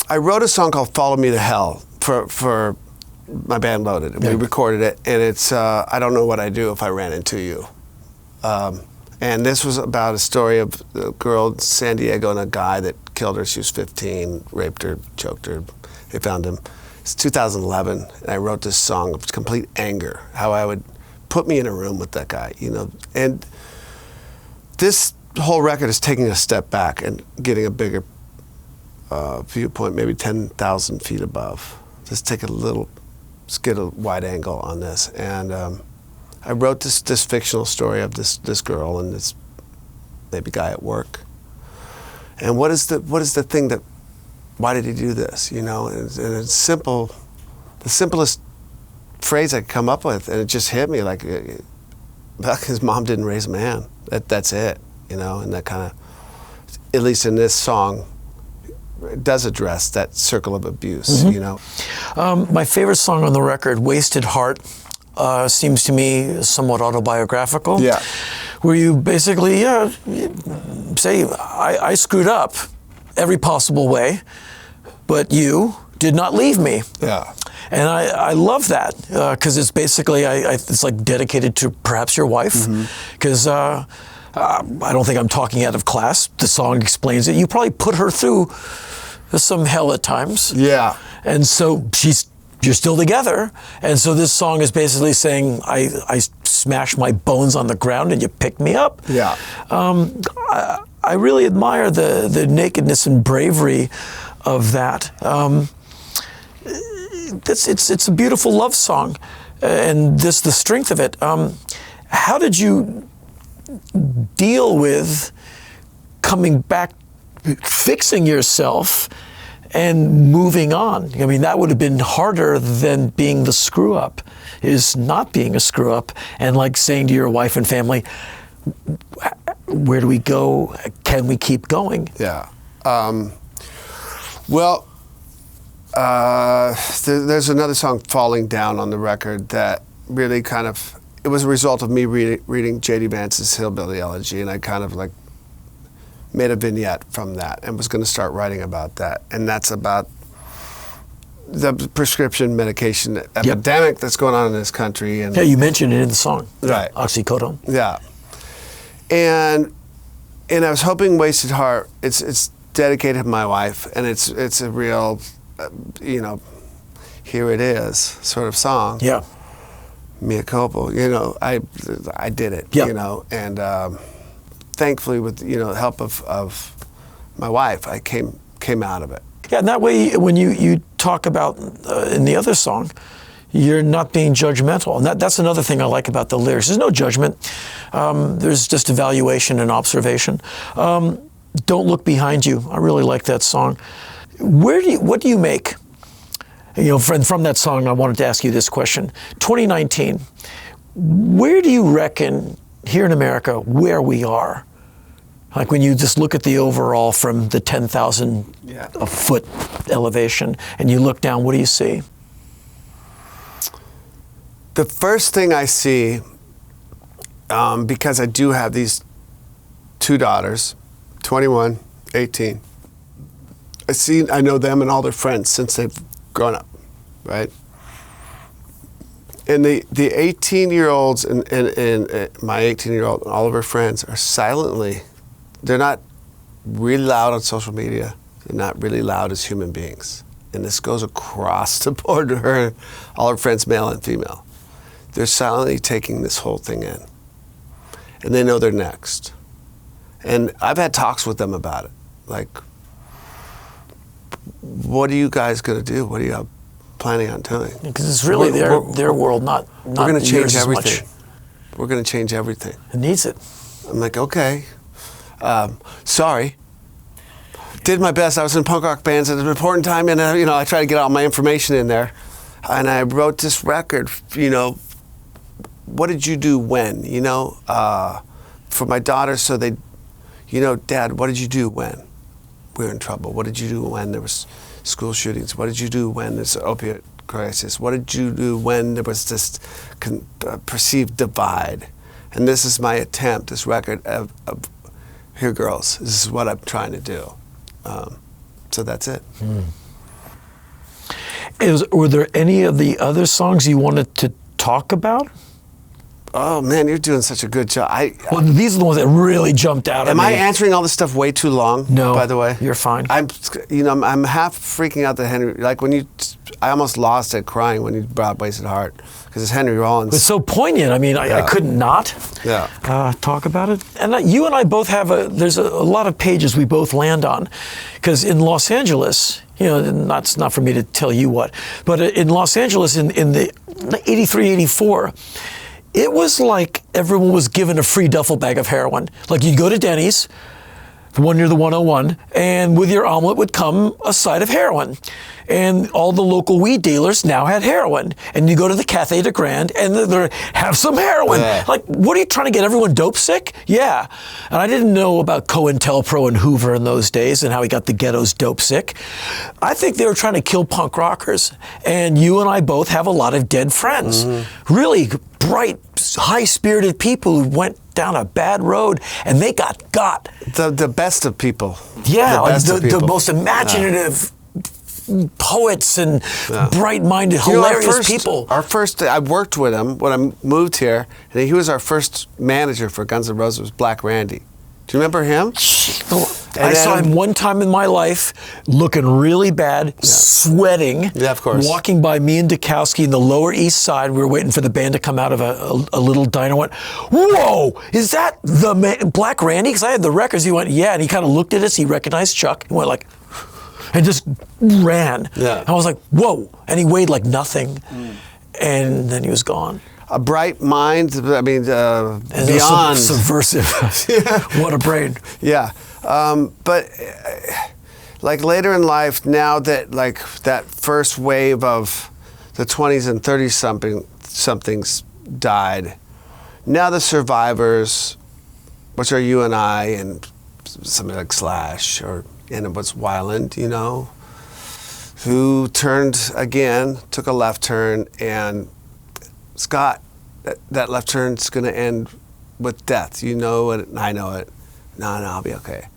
I wrote a song called "Follow Me to Hell" for my band Loaded, and we recorded it, and it's I don't know what I'd do if I ran into you. And this was about a story of a girl in San Diego and a guy that killed her. She was 15, raped her, choked her. They found him. It's 2011, and I wrote this song of complete anger, how I would put me in a room with that guy, you know. And this whole record is taking a step back and getting a bigger viewpoint, maybe 10,000 feet above. Just take let's get a wide angle on this. And I wrote this fictional story of this girl and this maybe guy at work. And what is the thing that why did he do this? You know, and it's simple, the simplest phrase I could come up with, and it just hit me like, his mom didn't raise a man. That's it, you know, and that kind of, at least in this song, it does address that circle of abuse, you know. My favorite song on the record, Wasted Heart, seems to me somewhat autobiographical. Yeah. Where you basically say, I screwed up every possible way, but you did not leave me. Yeah. And I love that because it's basically, it's like dedicated to perhaps your wife, because I don't think I'm talking out of class. The song explains it. You probably put her through some hell at times. Yeah. And so you're still together. And so this song is basically saying, I smashed my bones on the ground and you picked me up. Yeah. I really admire the nakedness and bravery of that. It's a beautiful love song, and the strength of it. How did you deal with coming back, fixing yourself, and moving on? I mean, that would have been harder than being the screw up, is not being a screw up, and like saying to your wife and family, where do we go? Can we keep going? Yeah. There's another song, Falling Down, on the record that really kind of, it was a result of me reading J.D. Vance's Hillbilly Elegy, and I kind of like made a vignette from that and was going to start writing about that. And that's about the prescription medication epidemic that's going on in this country. And yeah, you mentioned it in the song. Right. Oxycodone. Yeah. And I was hoping Wasted Heart, it's dedicated to my wife, and it's a real, you know, here it is sort of song. Yeah. Mea culpa, you know, I did it, Yeah. you know, and thankfully with, you know, the help of my wife, I came out of it. Yeah, and that way, when you talk about in the other song, you're not being judgmental. And that's another thing I like about the lyrics. There's no judgment. There's just evaluation and observation. Don't look behind you. I really like that song. What do you make? You know, from that song, I wanted to ask you this question. 2019, where do you reckon, here in America, where we are? Like when you just look at the overall from the 10,000 foot elevation and you look down, what do you see? The first thing I see, because I do have these two daughters, 21, 18, I know them and all their friends since they've grown up, right? And the 18-year-olds and my 18-year-old and all of her friends are silently, they're not really loud on social media. They're not really loud as human beings. And this goes across the board to her and all her friends, male and female. They're silently taking this whole thing in. And they know they're next. And I've had talks with them about it. Like, what are you guys going to do? What are you planning on doing? Because it's really their world, not we're going to change yours as everything. much. We're going to change everything. It needs it. I'm like, okay. Sorry. Did my best. I was in punk rock bands at an important time, and you know, I tried to get all my information in there. And I wrote this record, you know, what did you do when? You know, for my daughters, so they, you know, Dad, what did you do when we were in trouble? What did you do when there was school shootings? What did you do when there's an opiate crisis? What did you do when there was this perceived divide? And this is my attempt, this record of here, girls, this is what I'm trying to do. So that's it. Were there any of the other songs you wanted to talk about? Oh man, you're doing such a good job. Well, these are the ones that really jumped out at me. Am I answering all this stuff way too long? No. By the way, you're fine. I'm half freaking out that Henry, like when I almost lost it crying when you brought Wasted Heart, because it's Henry Rollins. It's so poignant. I mean, I couldn't not talk about it. And you and I both have there's a lot of pages we both land on, because in Los Angeles, you know, it's not for me to tell you what, but in Los Angeles in the 83, 84, it was like everyone was given a free duffel bag of heroin. Like you'd go to Denny's, the one near the 101, and with your omelet would come a side of heroin. And all the local weed dealers now had heroin. And you go to the Cafe de Grand and they have some heroin. Yeah. Like, what are you trying to get everyone dope sick? Yeah. And I didn't know about COINTELPRO and Hoover in those days and how he got the ghettos dope sick. I think they were trying to kill punk rockers. And you and I both have a lot of dead friends. Really bright, high-spirited people who went down a bad road and they got. The best of people. Yeah, The the most imaginative poets and bright-minded, You know, hilarious people. I worked with him when I moved here, and he was our first manager for Guns N' Roses, was Black Randy. Do you remember him? I saw him one time in my life, looking really bad, sweating. Yeah, of course. Walking by me and Dukowski in the Lower East Side. We were waiting for the band to come out of a little diner. Went, whoa, is that the Black Randy? Because I had the records. He went, yeah, and he kind of looked at us. He recognized Chuck and went like, and just ran. Yeah. I was like, whoa, and he weighed like nothing, and then he was gone. A bright mind. I mean, And beyond subversive. What a brain. Yeah, but like later in life, now that like that first wave of the 20s and 30s somethings died, now the survivors, which are you and I and somebody like Slash and it was Weiland, you know, who turned again, took a left turn, and Scott, that left turn's going to end with death. You know it, and I know it. No, I'll be okay.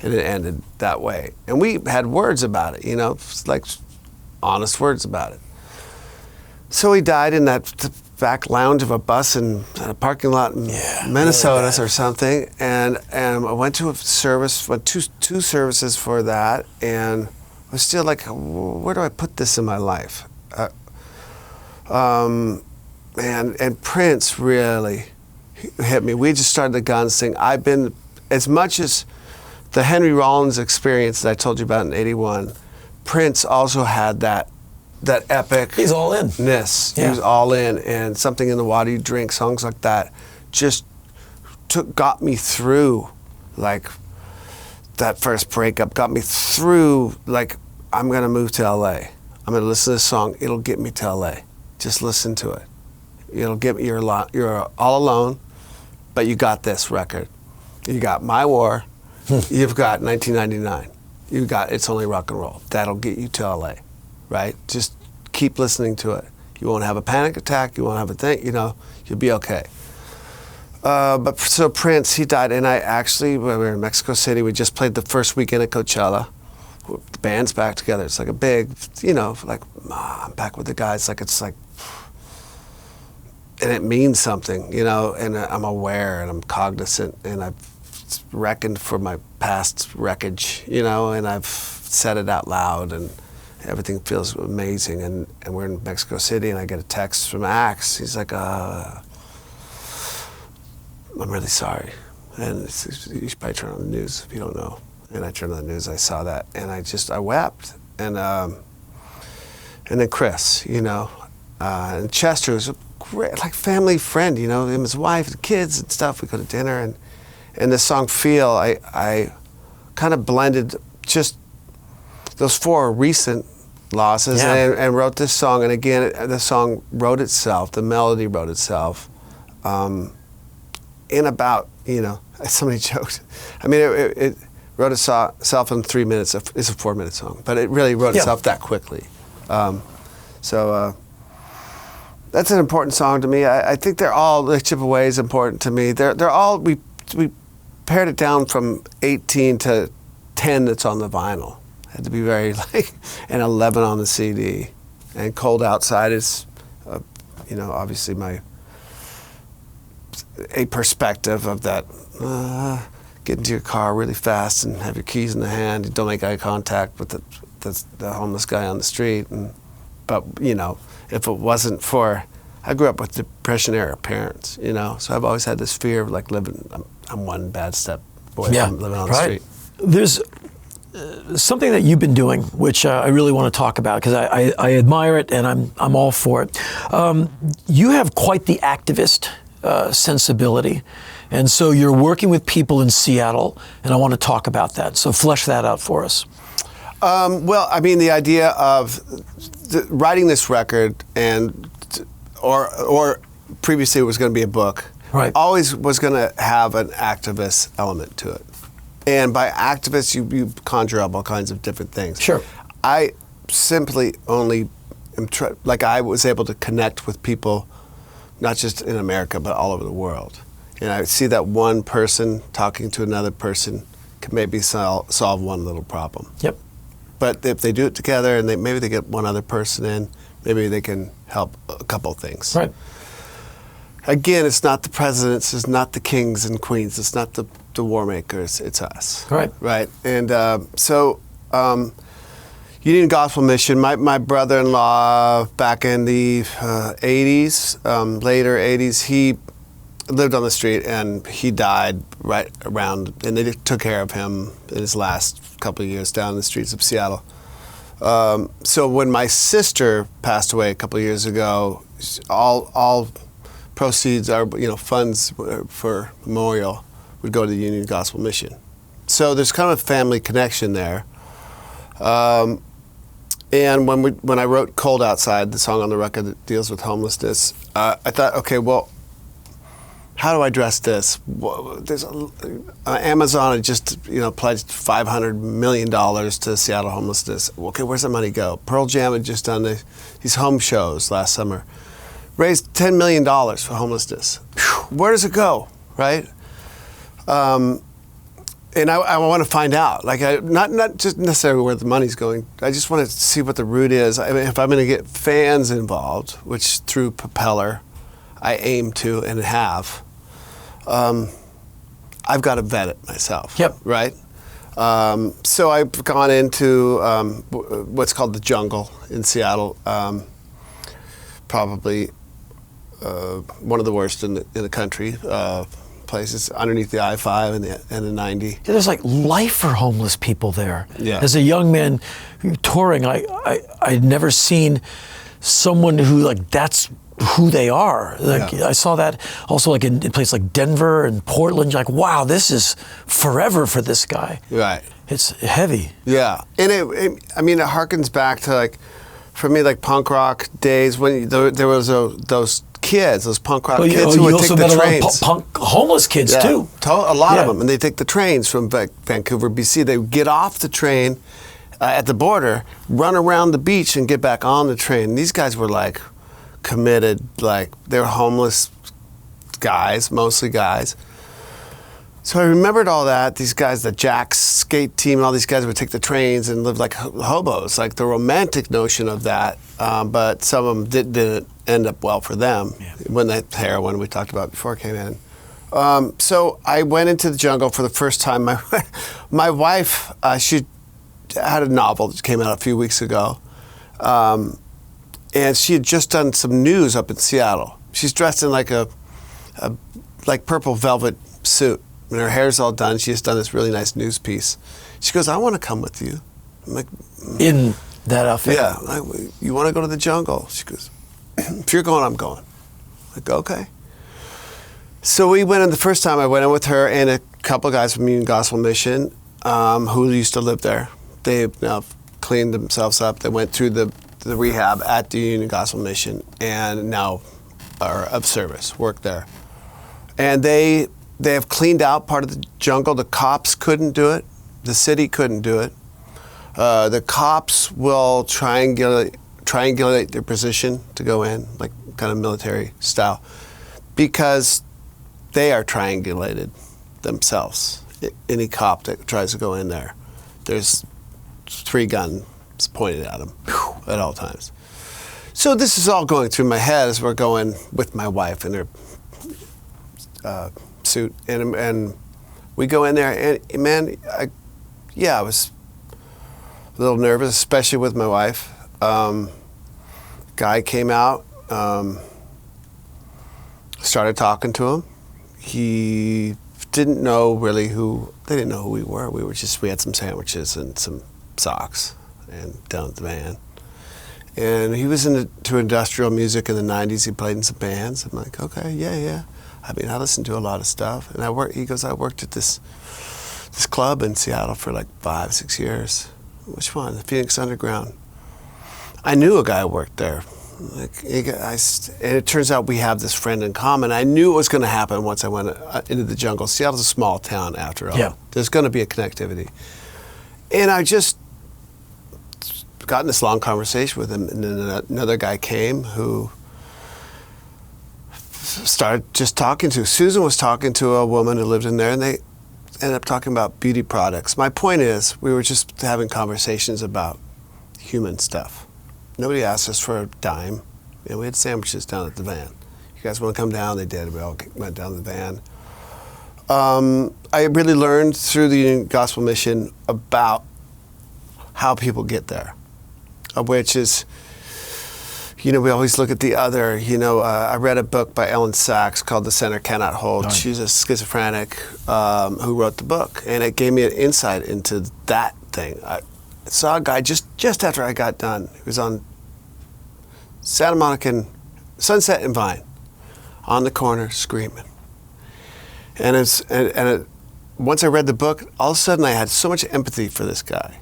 And it ended that way. And we had words about it, you know, like honest words about it. So he died in that back lounge of a bus in a parking lot in Minnesota or something. And I went to a service, went two services for that, and I was still like, where do I put this in my life? And Prince really hit me. We just started the Guns thing. I've been, as much as the Henry Rollins experience that I told you about in '81, Prince also had that epic. He's all in. Ness. Yeah. He was all in, and Something in the Water You Drink, songs like that, just got me through, like that first breakup. Got me through, like, I'm gonna move to LA. I'm gonna listen to this song. It'll get me to LA. Just listen to it. It'll get me. You're all alone, but you got this record. You got My War. You've got 1999. You got It's Only Rock and Roll. That'll get you to LA, right? Just keep listening to it. You won't have a panic attack. You won't have a thing. You know, you'll be okay. But so Prince, he died, and we were in Mexico City. We just played the first weekend at Coachella. The band's back together. It's like a big, you know, like, I'm back with the guys. It's like, and it means something, you know, and I'm aware and I'm cognizant, and I've reckoned for my past wreckage, you know, and I've said it out loud, and everything feels amazing. And we're in Mexico City, and I get a text from Axe. He's like, I'm really sorry. And you should probably turn on the news if you don't know. And I turned on the news, I saw that, and I wept. And then Chris, you know, and Chester was a great, like, family friend, you know, him and his wife and kids and stuff. We go to dinner, and the song Feel, I kind of blended just those four recent losses and wrote this song. And again, the song wrote itself, the melody wrote itself in about, you know, somebody joked. I mean, it wrote itself in 3 minutes. It's a 4-minute song, but it really wrote itself that quickly. So that's an important song to me. I think they're all, like, Chip Away is important to me. They're all, we pared it down from 18 to 10 that's on the vinyl. It had to be very, like, and 11 on the CD. And Cold Outside is, you know, obviously a perspective of that, get into your car really fast and have your keys in the hand. You don't make eye contact with the homeless guy on the street. But, you know, if it wasn't for, I grew up with Depression-era parents, you know, so I've always had this fear of, like, I'm one bad step away from living on the street. There's something that you've been doing, which I really want to talk about, because I admire it and I'm all for it. You have quite the activist sensibility, And so you're working with people in Seattle, and I want to talk about that. So flesh that out for us. Well, I mean, the idea of writing this record, or previously it was going to be a book, right, always was going to have an activist element to it. And by activists, you conjure up all kinds of different things. Sure. I simply only I was able to connect with people, not just in America, but all over the world. And I see that one person talking to another person can maybe solve one little problem. Yep. But if they do it together and maybe they get one other person in, maybe they can help a couple of things. Right. Again, it's not the presidents, it's not the kings and queens, it's not the war makers, it's us. Right. Right. And Union Gospel Mission, my brother-in-law back in the 80s, later 80s, he lived on the street and he died right around, and they took care of him in his last couple of years down in the streets of Seattle. So when my sister passed away a couple of years ago, all proceeds, are funds for memorial would go to the Union Gospel Mission. So there's kind of a family connection there. And when I wrote "Cold Outside," the song on the record that deals with homelessness, I thought, okay, well, how do I address this? Well, there's Amazon had just pledged $500 million to Seattle homelessness. Okay, where's the money go? Pearl Jam had just done these home shows last summer, raised $10 million for homelessness. Where does it go, right? And I want to find out, not just necessarily where the money's going. I just want to see what the root is. I mean, if I'm going to get fans involved, which through Propeller I aim to and have, I've got to vet it myself. Yep. Right? So I've gone into what's called the Jungle in Seattle, probably one of the worst in the country. Places underneath the I-5 and the 90. Yeah, there's life for homeless people there. Yeah. As a young man touring, I'd never seen someone who that's who they are. I saw that also in places like Denver and Portland. You're like, wow, this is forever for this guy. Right. It's heavy. Yeah, and it harkens back to for me punk rock days when there was those kids, those punk rock kids who would take the trains. You also met a lot of punk homeless kids too. A lot of them, and they take the trains from Vancouver, BC. They would get off the train at the border, run around the beach, and get back on the train. These guys were committed, they were homeless guys, mostly guys. So I remembered all that. These guys, the Jack's skate team, and all these guys would take the trains and live like hobos, the romantic notion of that. But some of them didn't end up well for them when that heroin we talked about before came in. So I went into the jungle for the first time. My wife, she had a novel that came out a few weeks ago, and she had just done some news up in Seattle. She's dressed in a purple velvet suit. And her hair's all done. She just done this really nice news piece. She goes, I want to come with you. I'm like, in that outfit? Yeah. You want to go to the jungle? She goes, if you're going, I'm going. I'm like, okay. So we went in the first time. I went in with her and a couple of guys from Union Gospel Mission who used to live there. They've now cleaned themselves up. They went through the rehab at the Union Gospel Mission and now are of service, work there. And they have cleaned out part of the jungle. The cops couldn't do it. The city couldn't do it. The cops will triangulate their position to go in, kind of military style, because they are triangulated themselves. Any cop that tries to go in there, there's 3 guns pointed at them at all times. So this is all going through my head as we're going with my wife in her suit, and we go in there, and man, I was a little nervous, especially with my wife. Guy came out, started talking to him. He didn't know really they didn't know who we were. We had some sandwiches and some socks and down at the van. And he was into industrial music in the 90s. He played in some bands. I'm like, okay, yeah. I mean, I listened to a lot of stuff, and he goes, I worked at this club in Seattle for like 5-6 years. Which one? The Phoenix Underground. I knew a guy who worked there. And it turns out we have this friend in common. I knew it was going to happen once I went into the jungle. Seattle's a small town after all. Yeah. There's going to be a connectivity. And I just got in this long conversation with him, and then another guy came who started just talking to. Susan was talking to a woman who lived in there, and they ended up talking about beauty products. My point is, we were just having conversations about human stuff. Nobody asked us for a dime. We had sandwiches down at the van. You guys want to come down? They did. We all went down to the van. I really learned through the Union Gospel Mission about how people get there, which is, we always look at the other. I read a book by Ellen Sachs called The Center Cannot Hold. Right. She's a schizophrenic who wrote the book, and it gave me an insight into that thing. I saw a guy just after I got done. He was on Santa Monica and Sunset and Vine, on the corner screaming. And once I read the book, all of a sudden I had so much empathy for this guy.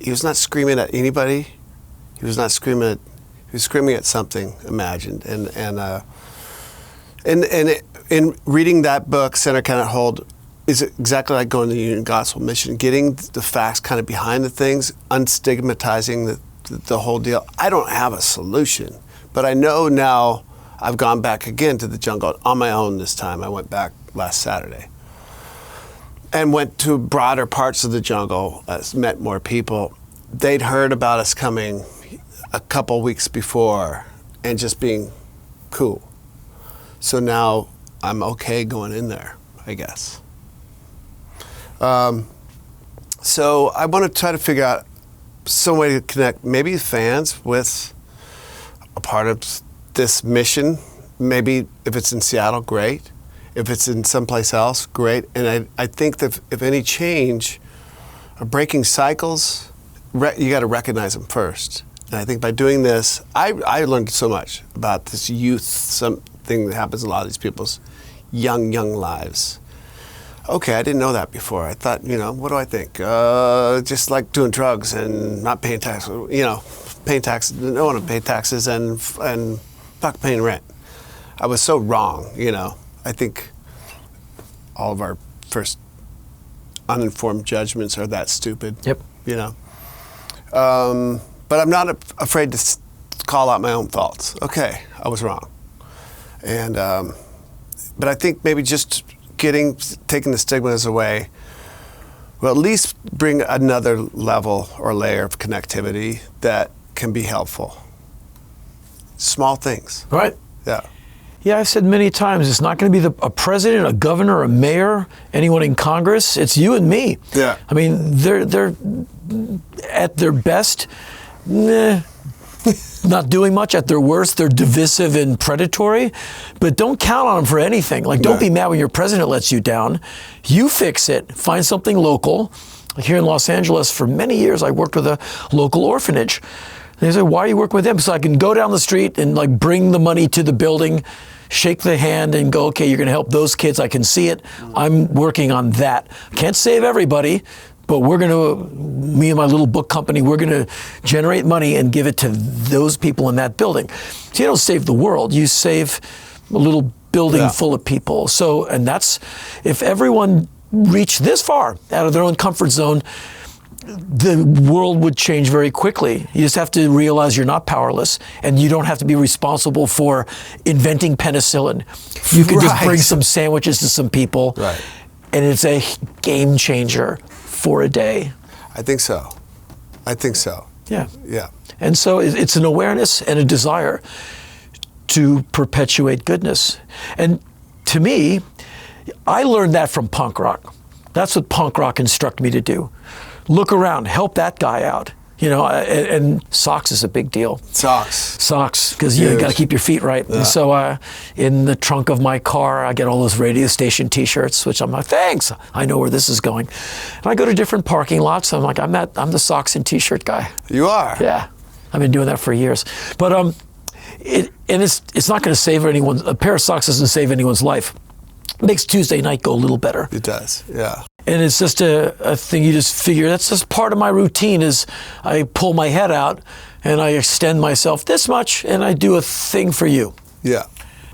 He was not screaming at anybody. He was screaming at something imagined. And in reading that book, Center Cannot Hold, is exactly like going to the Union Gospel Mission, getting the facts kind of behind the things, unstigmatizing the whole deal. I don't have a solution, but I know now. I've gone back again to the jungle on my own this time. I went back last Saturday and went to broader parts of the jungle, met more people. They'd heard about us coming a couple weeks before and just being cool. So now I'm okay going in there, I guess. So I want to try to figure out some way to connect maybe fans with a part of this mission. Maybe if it's in Seattle, great. If it's in someplace else, great. And I think that if any change or breaking cycles, you got to recognize them first. And I think by doing this, I learned so much about this youth, something that happens in a lot of these people's young lives. Okay, I didn't know that before. I thought, what do I think? Just like doing drugs and not paying taxes, paying taxes, no one to pay taxes and fuck paying rent. I was so wrong, I think all of our first uninformed judgments are that stupid. Yep. But I'm not afraid to call out my own faults. Okay, I was wrong. And but I think maybe just taking the stigmas away will at least bring another level or layer of connectivity that can be helpful. Small things. Right. Yeah. Yeah, I've said many times, it's not going to be a president, a governor, a mayor, anyone in Congress. It's you and me. Yeah. I mean, they're at their best, not doing much. At their worst, they're divisive and predatory. But don't count on them for anything. Like, don't be mad when your president lets you down. You fix it. Find something local. Like here in Los Angeles, for many years, I worked with a local orphanage. They said, why are you working with them? So I can go down the street and bring the money to the building, shake the hand and go, okay, you're going to help those kids. I can see it. I'm working on that. Can't save everybody, but me and my little book company, we're going to generate money and give it to those people in that building. So you don't save the world. You save a little building full of people. So, and that's, if everyone reached this far out of their own comfort zone, the world would change very quickly. You just have to realize you're not powerless, and you don't have to be responsible for inventing penicillin. You can just bring some sandwiches to some people, and it's a game changer for a day. I think so. Yeah. Yeah. And so it's an awareness and a desire to perpetuate goodness. And to me, I learned that from punk rock. That's what punk rock instructed me to do. Look around, help that guy out. And socks is a big deal. Socks, because you got to keep your feet right. Yeah. And so in the trunk of my car, I get all those radio station T-shirts, which I'm like, thanks, I know where this is going. And I go to different parking lots. I'm like, I'm the socks and T-shirt guy. You are? Yeah, I've been doing that for years. But it's not going to save anyone. A pair of socks doesn't save anyone's life. makes Tuesday night go a little better. It does, yeah. And it's just a thing you just figure, that's just part of my routine is I pull my head out and I extend myself this much and I do a thing for you. Yeah.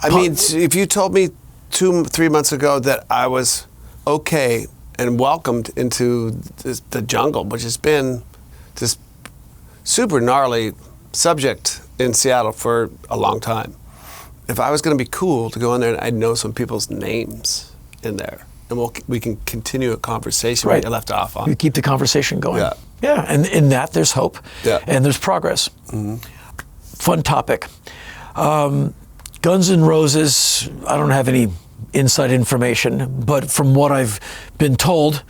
I mean, if you told me 3 months ago that I was okay and welcomed into the jungle, which has been this super gnarly subject in Seattle for a long time. If I was going to be cool to go in there and I'd know some people's names in there, and we can continue a conversation right. we left off on. You keep the conversation going. Yeah. Yeah, and in that there's hope. Yeah. And there's progress. Mm-hmm. Fun topic. Guns N' Roses, I don't have any inside information, but from what I've been told,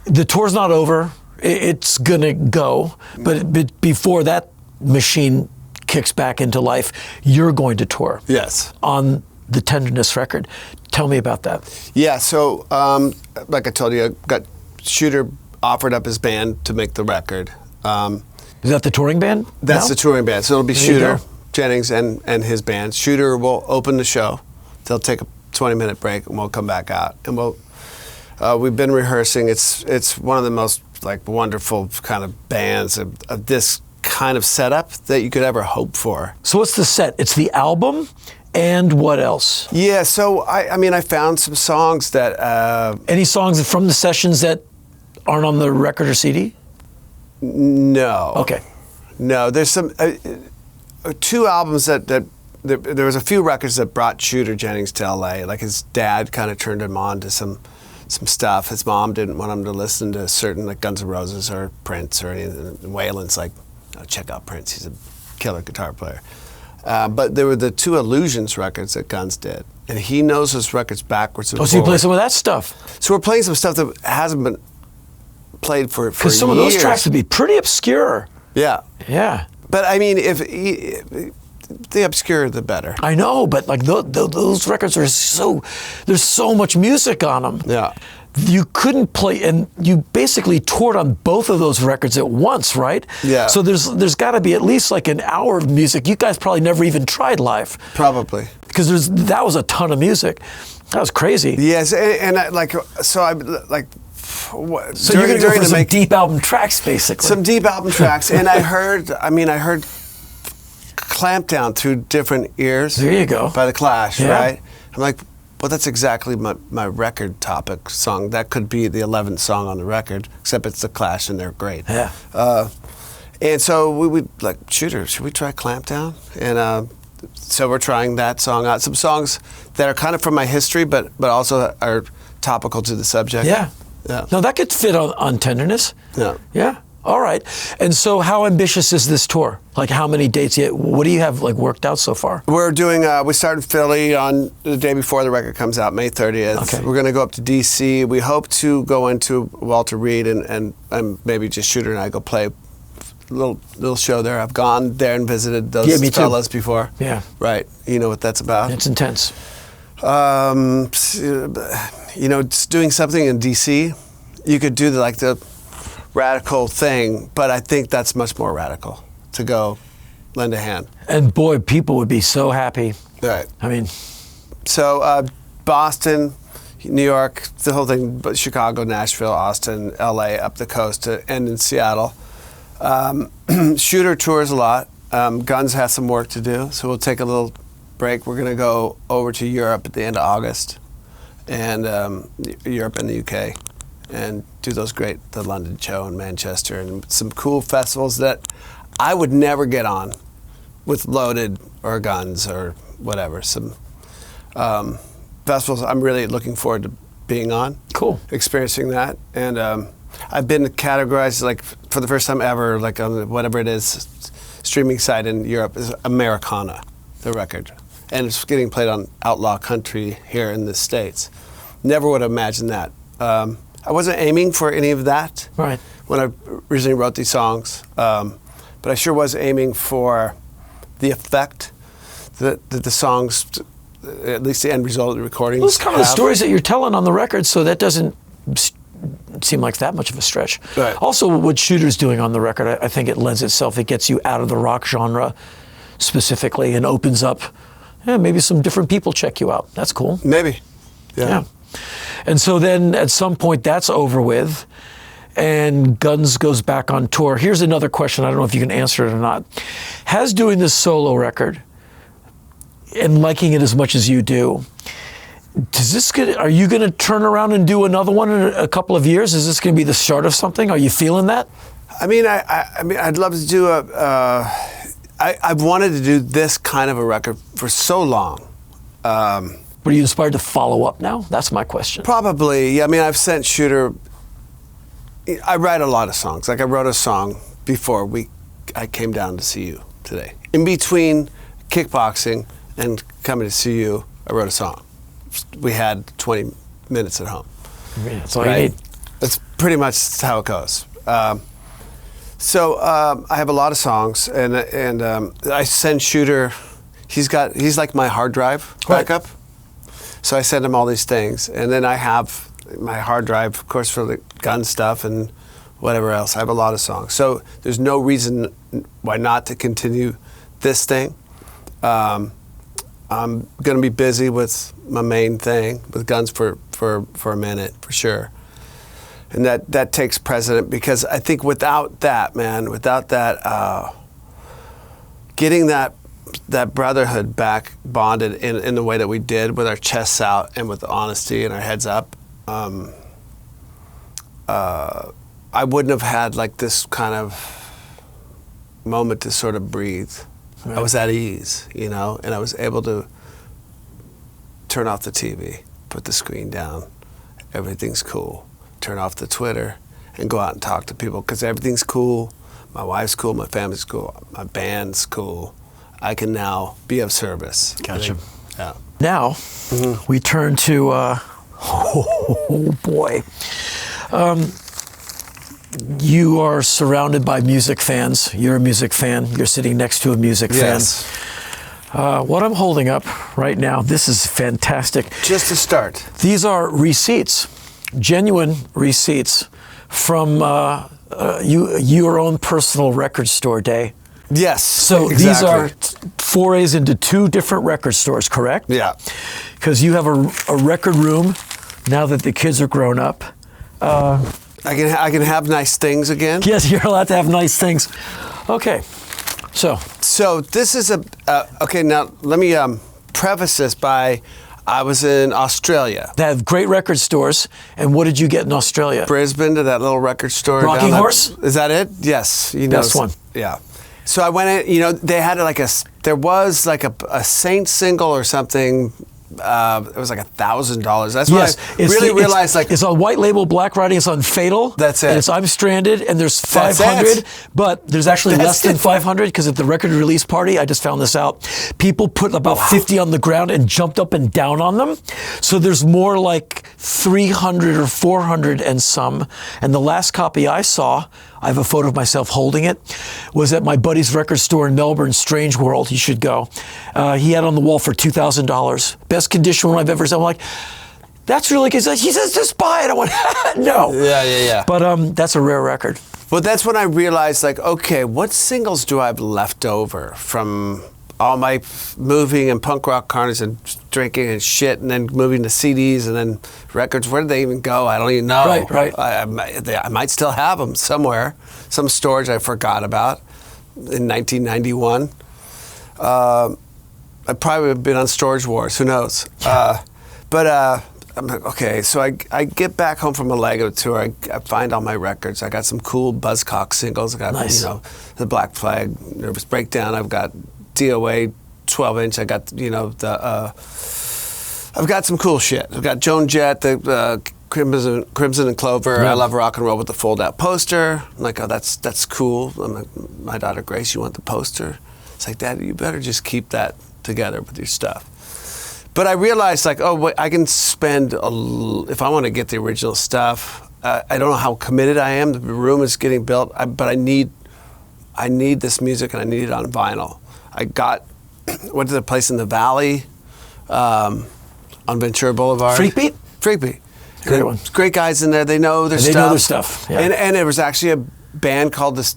the tour's not over. It's going to go. But before that machine kicks back into life, you're going to tour. Yes. On the Tenderness record. Tell me about that. Yeah, so like I told you, I got Shooter offered up his band to make the record. Is that the touring band? That's now? the touring band. So it'll be Shooter Jennings and his band. Shooter will open the show. They'll take a 20-minute break and we'll come back out. And we've been rehearsing. It's one of the most like wonderful kind of bands of this kind of setup that you could ever hope for. So what's the set? It's the album. And what else? Yeah, so I found some songs that... Any songs from the sessions that aren't on the record or CD? No. Okay. No, there's some... 2 albums that there was a few records that brought Shooter Jennings to LA. Like his dad kind of turned him on to some stuff. His mom didn't want him to listen to certain like Guns N' Roses or Prince or anything. And Waylon's like, oh, check out Prince. He's a killer guitar player. But there were the 2 Illusions records that Guns did. And he knows those records backwards and forwards. So you play some of that stuff? So we're playing some stuff that hasn't been played for years. Because some of those tracks would be pretty obscure. Yeah. Yeah. But I mean, if the obscure, the better. I know, but like those records are there's so much music on them. Yeah. You couldn't play, and you basically toured on both of those records at once, right? Yeah. So there's got to be at least like an hour of music. You guys probably never even tried live. Probably. Because that was a ton of music. That was crazy. Yes, and I, like, so I like. So you're going to go for some deep album tracks, basically. Some deep album tracks, and I heard Clampdown through different ears. There you go. By The Clash, yeah. right? I'm like, well, that's exactly my record topic song. That could be the 11th song on the record, except it's The Clash, and they're great. Yeah. And so we like, Shooter, should we try Clampdown? And so we're trying that song out. Some songs that are kind of from my history, but also are topical to the subject. Yeah. Yeah. No, that could fit on Tenderness. Yeah. Yeah. All right. And so how ambitious is this tour? Like how many dates yet? What do you have like worked out so far? We're doing, we started Philly on the day before the record comes out, May 30th. Okay. We're going to go up to D.C. We hope to go into Walter Reed and maybe just Shooter and I go play a little show there. I've gone there and visited those fellas before. Yeah. Right. You know what that's about. It's intense. Just doing something in D.C., you could do the radical thing, but I think that's much more radical to go lend a hand. And boy, people would be so happy. Right. I mean. So Boston, New York, the whole thing, but Chicago, Nashville, Austin, LA, up the coast to end in Seattle. Shooter tours a lot. Guns has some work to do, so we'll take a little break. We're going to go over to Europe at the end of August, and Europe and the UK, and do the London show in Manchester, and some cool festivals that I would never get on with Loaded or Guns or whatever. Some festivals I'm really looking forward to being on. Cool. Experiencing that, and I've been categorized like for the first time ever, like on whatever it is, streaming site in Europe is Americana, the record. And it's getting played on Outlaw Country here in the States. Never would have imagined that. I wasn't aiming for any of that when I originally wrote these songs, but I sure was aiming for the effect that the songs, at least the end result of the recordings, those kind of stories that you're telling on the record, so that doesn't seem like that much of a stretch. Right. Also, what Shooter's doing on the record, I think it lends itself, it gets you out of the rock genre specifically and opens up, maybe some different people check you out. That's cool. Maybe. Yeah. And so then at some point that's over with, and Guns goes back on tour. Here's another question. I don't know if you can answer it or not. Has doing this solo record and liking it as much as you do, are you going to turn around and do another one in a couple of years? Is this going to be the start of something? Are you feeling that? I mean, I'd love to do I've wanted to do this kind of a record for so long. But are you inspired to follow up now? That's my question. Probably. I mean, I've sent Shooter. I write a lot of songs. Like I wrote a song before I came down to see you today. In between kickboxing and coming to see you, I wrote a song. We had 20 minutes at home. Yeah, that's all you need. That's pretty much how it goes. So I have a lot of songs, and I send Shooter. He's like my hard drive backup. Right. So I send him all these things, and then I have my hard drive, of course, for the gun stuff and whatever else. I have a lot of songs. So there's no reason why not to continue this thing. I'm going to be busy with my main thing, with Guns for a minute, for sure. And that takes precedent, because I think without that, getting that brotherhood back bonded in the way that we did, with our chests out and with honesty and our heads up, I wouldn't have had like this kind of moment to sort of breathe. Right. I was at ease, and I was able to turn off the TV, put the screen down, everything's cool. Turn off the Twitter and go out and talk to people, because everything's cool. My wife's cool, my family's cool, my band's cool. I can now be of service. Gotcha. Yeah. Now, we turn to, oh boy. You are surrounded by music fans. You're a music fan. You're sitting next to a music fan. What I'm holding up right now, this is fantastic. Just to start. These are receipts, genuine receipts from your own personal record store day. Yes. So exactly. These are forays into two different record stores, correct? Yeah. Because you have a record room now that the kids are grown up. I can have nice things again. Yes, you're allowed to have nice things. Okay. So this is okay. Now let me preface this by, I was in Australia. They have great record stores. And what did you get in Australia? Brisbane, to that little record store. Rocking Horse? Is that it? Yes. Best one. Yeah. So I went in, they had there was like a Saint single or something. It was like $1,000. That's when I really realized, it's on white label black writing. It's on Fatal. That's it. And it's I'm Stranded, and there's 500, but there's actually less than 500, because at the record release party, I just found this out, people put about 50 on the ground and jumped up and down on them. So there's more like 300 or 400 and some. And the last copy I saw, I have a photo of myself holding it, was at my buddy's record store in Melbourne, Strange World. You should go. He had on the wall for $2,000. Best condition one I've ever seen. I'm like, that's really good. He says, just buy it. I went, no. Yeah. But that's a rare record. Well, that's when I realized, okay, what singles do I have left over from all my moving and punk rock carnage and drinking and shit, and then moving to CDs and then records? Where did they even go? I don't even know. Right. I might still have them somewhere, some storage I forgot about in 1991. I probably have been on Storage Wars. Who knows? But I'm like, okay. So I get back home from a Lego tour. I find all my records. I got some cool Buzzcock singles. I got the Black Flag, Nervous Breakdown. I've got DOA 12-inch. I got I've got some cool shit. I've got Joan Jett, the Crimson and Clover. Right. I Love Rock and Roll with the fold-out poster. I'm like, oh, that's cool. I'm like, my daughter Grace, you want the poster? It's like, Dad, you better just keep that together with your stuff. But I realized, I can spend if I want to get the original stuff. I don't know how committed I am. The room is getting built, but I need this music, and I need it on vinyl. Went to the place in the Valley on Ventura Boulevard. Freakbeat? Freakbeat. Great one. Great guys in there. They know their stuff. They know their stuff. Yeah. And there was actually a band called the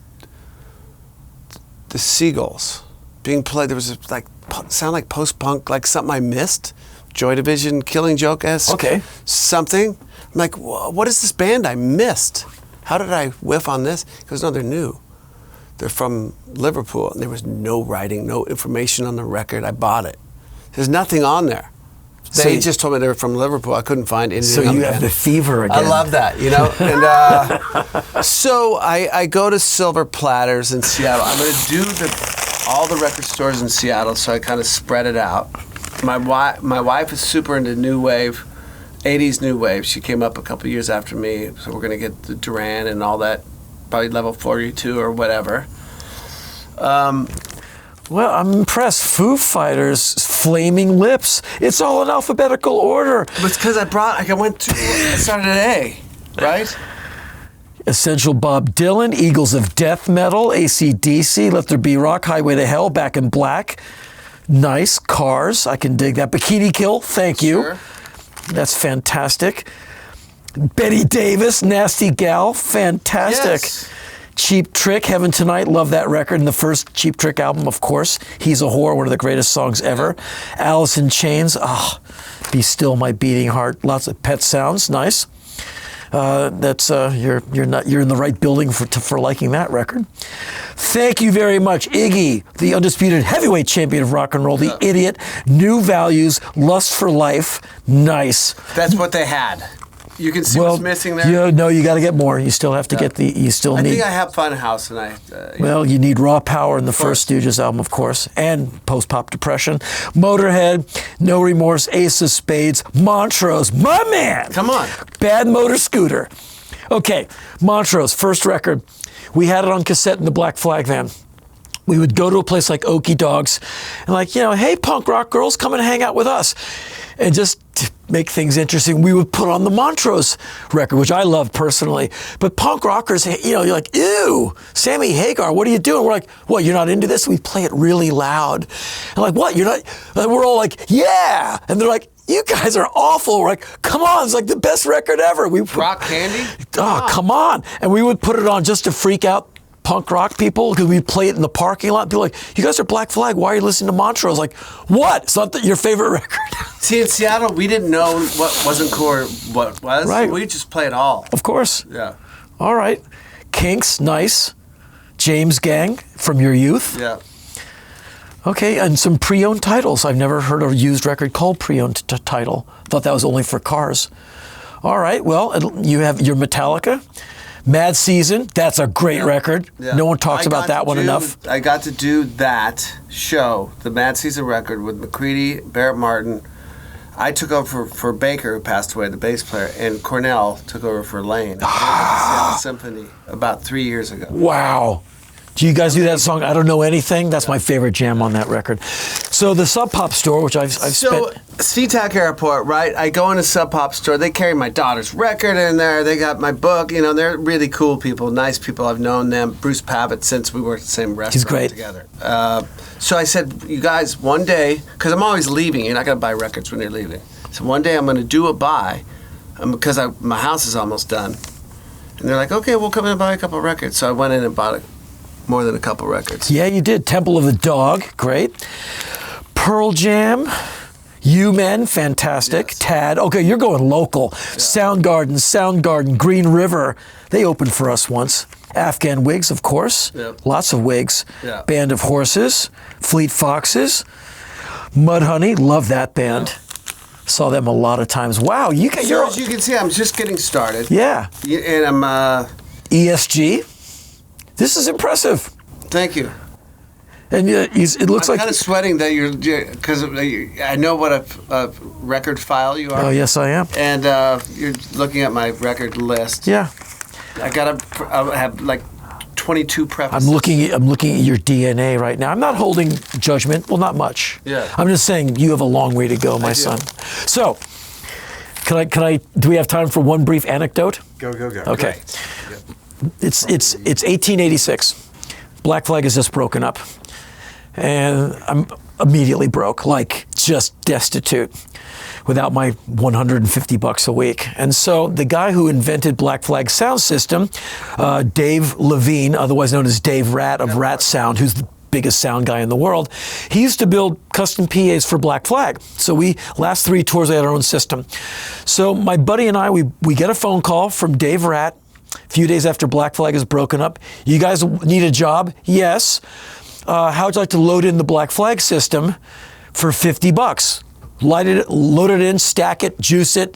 Seagulls being played. There was sound like post-punk, like something I missed. Joy Division, Killing Joke-esque. Okay. Something. I'm like, what is this band I missed? How did I whiff on this? He goes, no, they're new. They're from Liverpool. And there was no writing, no information on the record. I bought it. There's nothing on there. They just told me they were from Liverpool. I couldn't find anything. So on you the have band. the fever again. I love that, you know. And so I go to Silver Platters in Seattle. I'm going to do all the record stores in Seattle, so I kind of spread it out. My wife is super into new wave, 80s new wave. She came up a couple years after me, so we're going to get the Duran and all that, probably level 42 or whatever. Well, I'm impressed. Foo Fighters, Flaming Lips. It's all in alphabetical order. But it's because I started at A, right? Essential Bob Dylan, Eagles of Death Metal, AC/DC, Let There Be Rock, Highway to Hell, Back in Black. Nice. Cars, I can dig that. Bikini Kill, thank you. Sure. That's fantastic. Betty Davis, Nasty Gal, fantastic. Yes. Cheap Trick, Heaven Tonight, love that record. And the first Cheap Trick album, of course. He's a Whore, one of the greatest songs ever. Alice in Chains, Be Still My Beating Heart. Lots of Pet Sounds, nice. That's you're in the right building for liking that record. Thank you very much, Iggy, the undisputed heavyweight champion of rock and roll, the Idiot, New Values, Lust for Life, nice. That's what they had. You can see what's missing there. No, you got to get more. You still have to get the. You still need. I think I have Funhouse, and Well, you need Raw Power in the first Stooges album, of course, and Post Pop Depression, Motorhead, No Remorse, Ace of Spades, Montrose, my man. Come on. Bad Motor Scooter. Okay, Montrose, first record. We had it on cassette in the Black Flag van. We would go to a place like Okie Dogs and hey, punk rock girls, come and hang out with us. And just to make things interesting, we would put on the Montrose record, which I love personally. But punk rockers, you're like, ew, Sammy Hagar, what are you doing? We're like, what, you're not into this? We play it really loud. And like, what, you're not? And we're all like, yeah. And they're like, you guys are awful. We're like, come on, it's like the best record ever. Rock Candy? Oh, come on. And we would put it on just to freak out punk rock people, because we'd play it in the parking lot. People like, you guys are Black Flag, why are you listening to Montrose? Like, what? It's not your favorite record. See, in Seattle, we didn't know what wasn't cool or what was. Right. We just play it all. Of course. Yeah. All right. Kinks, nice. James Gang, from your youth. Yeah. Okay, and some pre-owned titles. I've never heard a used record called pre-owned title. Thought that was only for cars. All right, well, you have your Metallica. Mad Season, that's a great record. Yeah. No one talks about that one enough. I got to do that show, the Mad Season record, with McCready, Barrett Martin. I took over for Baker, who passed away, the bass player, and Cornell took over for Lane. Seattle Symphony about 3 years ago. Wow. Do you guys do that song, I Don't Know Anything? That's my favorite jam on that record. So the Sub Pop store, which I've spent... SeaTac Airport, right? I go in a Sub Pop store. They carry my daughter's record in there. They got my book. They're really cool people, nice people. I've known them. Bruce Pavitt, since we worked at the same restaurant He's great. together. So I said, you guys, one day, because I'm always leaving. You're not going to buy records when you're leaving. So one day I'm going to do a buy because my house is almost done. And they're like, okay, we'll come in and buy a couple of records. So I went in and bought more than a couple records. Yeah, you did. Temple of the Dog, great. Pearl Jam, U-Men, fantastic. Yes. Tad, okay, you're going local. Yeah. Soundgarden, Green River, they opened for us once. Afghan Wigs, of course. Yep. Lots of Wigs. Yeah. Band of Horses, Fleet Foxes, Mudhoney, love that band. Yeah. Saw them a lot of times. Wow, as you can see, I'm just getting started. Yeah. And I'm... ESG. This is impressive. Thank you. And it looks I'm like... kind of sweating that because I know what a record file you are. Oh, yes, I am. And you're looking at my record list. Yeah. I have like 22 prefaces. I'm looking at your DNA right now. I'm not holding judgment. Well, not much. Yeah. I'm just saying you have a long way to go, my son. So, do we have time for one brief anecdote? Go. Okay. It's 1886. Black Flag is just broken up. And I'm immediately broke, like just destitute, without my $150 a week. And so the guy who invented Black Flag sound system, Dave Levine, otherwise known as Dave Rat of Rat Sound, who's the biggest sound guy in the world. He used to build custom PAs for Black Flag. So last 3 tours, we had our own system. So my buddy and I, we get a phone call from Dave Ratt a few days after Black Flag is broken up. You guys need a job? Yes. How would you like to load in the Black Flag system for $50? Load it in, stack it, juice it.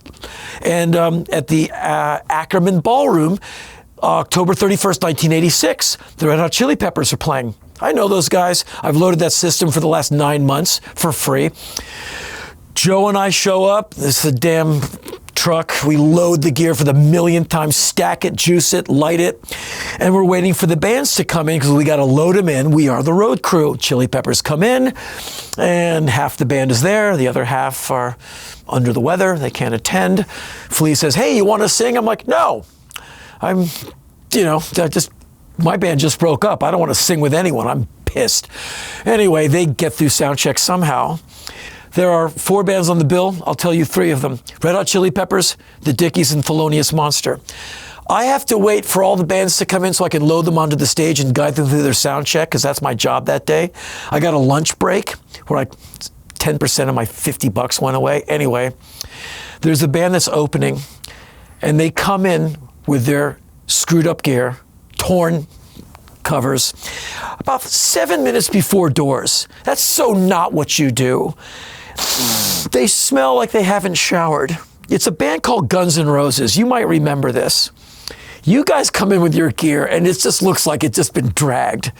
And at the Ackerman Ballroom, October 31st, 1986, the Red Hot Chili Peppers are playing. I know those guys. I've loaded that system for the last 9 months for free. Joe and I show up. This is a damn truck. We load the gear for the millionth time, stack it, juice it, light it. And we're waiting for the bands to come in because we got to load them in. We are the road crew. Chili Peppers come in and half the band is there. The other half are under the weather. They can't attend. Flea says, hey, you want to sing? I'm like, no. My band just broke up. I don't want to sing with anyone. I'm pissed. Anyway, they get through sound check somehow. There are 4 bands on the bill. I'll tell you 3 of them. Red Hot Chili Peppers, the Dickies, and Thelonious Monster. I have to wait for all the bands to come in so I can load them onto the stage and guide them through their sound check, because that's my job that day. I got a lunch break where 10% of my $50 went away. Anyway, there's a band that's opening, and they come in with their screwed up gear, torn covers, about 7 minutes before doors. That's so not what you do. They smell like they haven't showered. It's a band called Guns N' Roses. You might remember this. You guys come in with your gear and it just looks like it's just been dragged.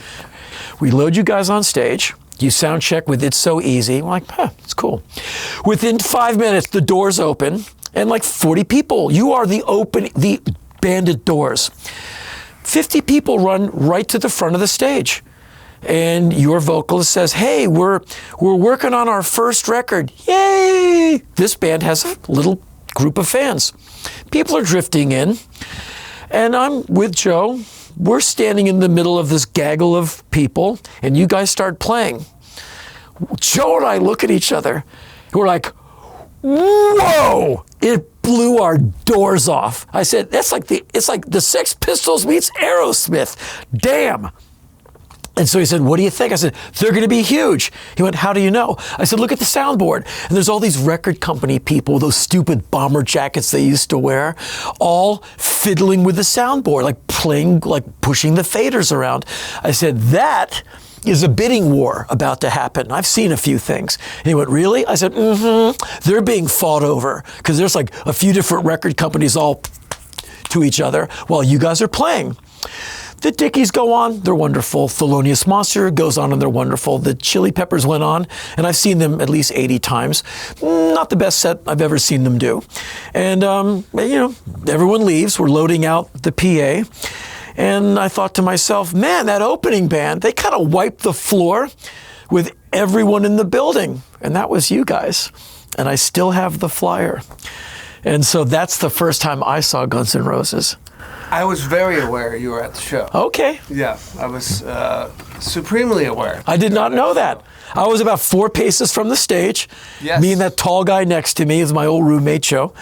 We load you guys on stage. You sound check with It's So Easy. We're like, it's cool. Within 5 minutes, the doors open and like 40 people. You are the bandit doors. 50 people run right to the front of the stage. And your vocalist says, hey, we're working on our first record. Yay! This band has a little group of fans. People are drifting in. And I'm with Joe. We're standing in the middle of this gaggle of people, and you guys start playing. Joe and I look at each other. We're like, whoa! It blew our doors off. I said, it's like the Sex Pistols meets Aerosmith. Damn. And so he said, what do you think? I said, they're going to be huge. He went, how do you know? I said, look at the soundboard. And there's all these record company people, those stupid bomber jackets they used to wear, all fiddling with the soundboard, like playing, like pushing the faders around. I said, that is a bidding war about to happen. I've seen a few things. And he went, really? I said, They're being fought over because there's like a few different record companies all to each other while you guys are playing. The Dickies go on, they're wonderful. Thelonious Monster goes on and they're wonderful. The Chili Peppers went on, and I've seen them at least 80 times. Not the best set I've ever seen them do. And, everyone leaves. We're loading out the PA. And I thought to myself, man, that opening band, they kind of wiped the floor with everyone in the building. And that was you guys. And I still have the flyer. And so that's the first time I saw Guns N' Roses. I was very aware you were at the show. Okay. Yeah, I was supremely aware. I did not know that. I was about 4 paces from the stage. Yes. Me and that tall guy next to me is my old roommate, Joe.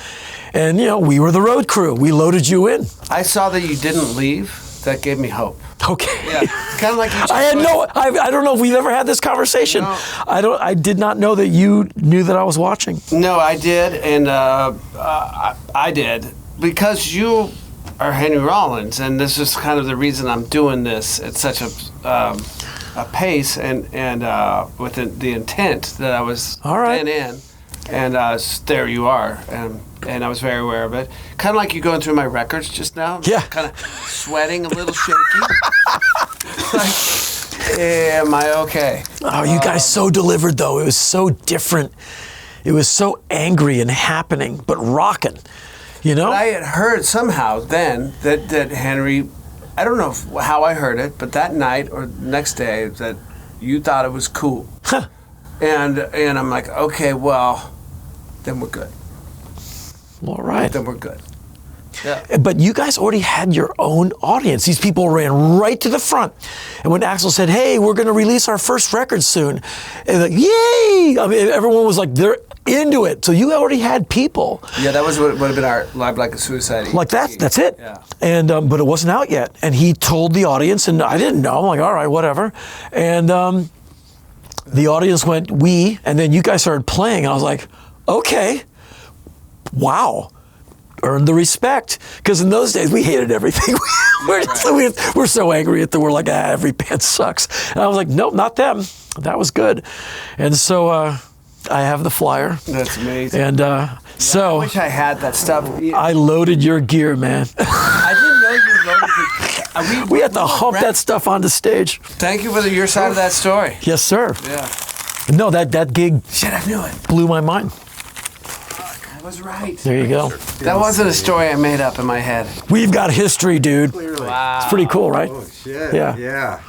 And, we were the road crew. We loaded you in. I saw that you didn't leave. That gave me hope. Okay. Yeah, kind of like you just I don't know if we've ever had this conversation. No. I did not know that you knew that I was watching. No, I did, and I did. Because you are Henry Rollins, and this is kind of the reason I'm doing this at such a pace and with the intent that I was then in. And there you are, and I was very aware of it. Kind of like you going through my records just now. Yeah. Kind of sweating, a little shaky. Like, am I okay? Oh, you guys so delivered, though. It was so different. It was so angry and happening, but rocking. But I had heard somehow then that Henry, I don't know how I heard it, but that night or next day that you thought it was cool. Huh. And I'm like, okay, well, then we're good. All right. Then we're good. Yeah. But you guys already had your own audience. These people ran right to the front. And when Axl said, hey, we're going to release our first record soon, and like, yay! I mean, everyone was like, into it. So you already had people. Yeah, that was what would have been our Live Like a Suicide. Like that's it. Yeah. And but it wasn't out yet. And he told the audience, and I didn't know. I'm like, all right, whatever. And the audience went, "We," and then you guys started playing. And I was like, okay, wow. Earned the respect, because in those days we hated everything. We're so angry at the we're like, every band sucks. And I was like, nope, not them. That was good. And so I have the flyer. That's amazing. And so I wish I had that stuff. I loaded your gear, man. I didn't know you loaded the. We had to hump that stuff onto stage. Thank you for your side of that story. Yes, sir. Yeah. No, that gig Shit, I knew it. blew my mind. I was right. There you go. That wasn't a story I made up in my head. We've got history, dude. Clearly. Wow. It's pretty cool, right? Oh, shit. Yeah. Yeah.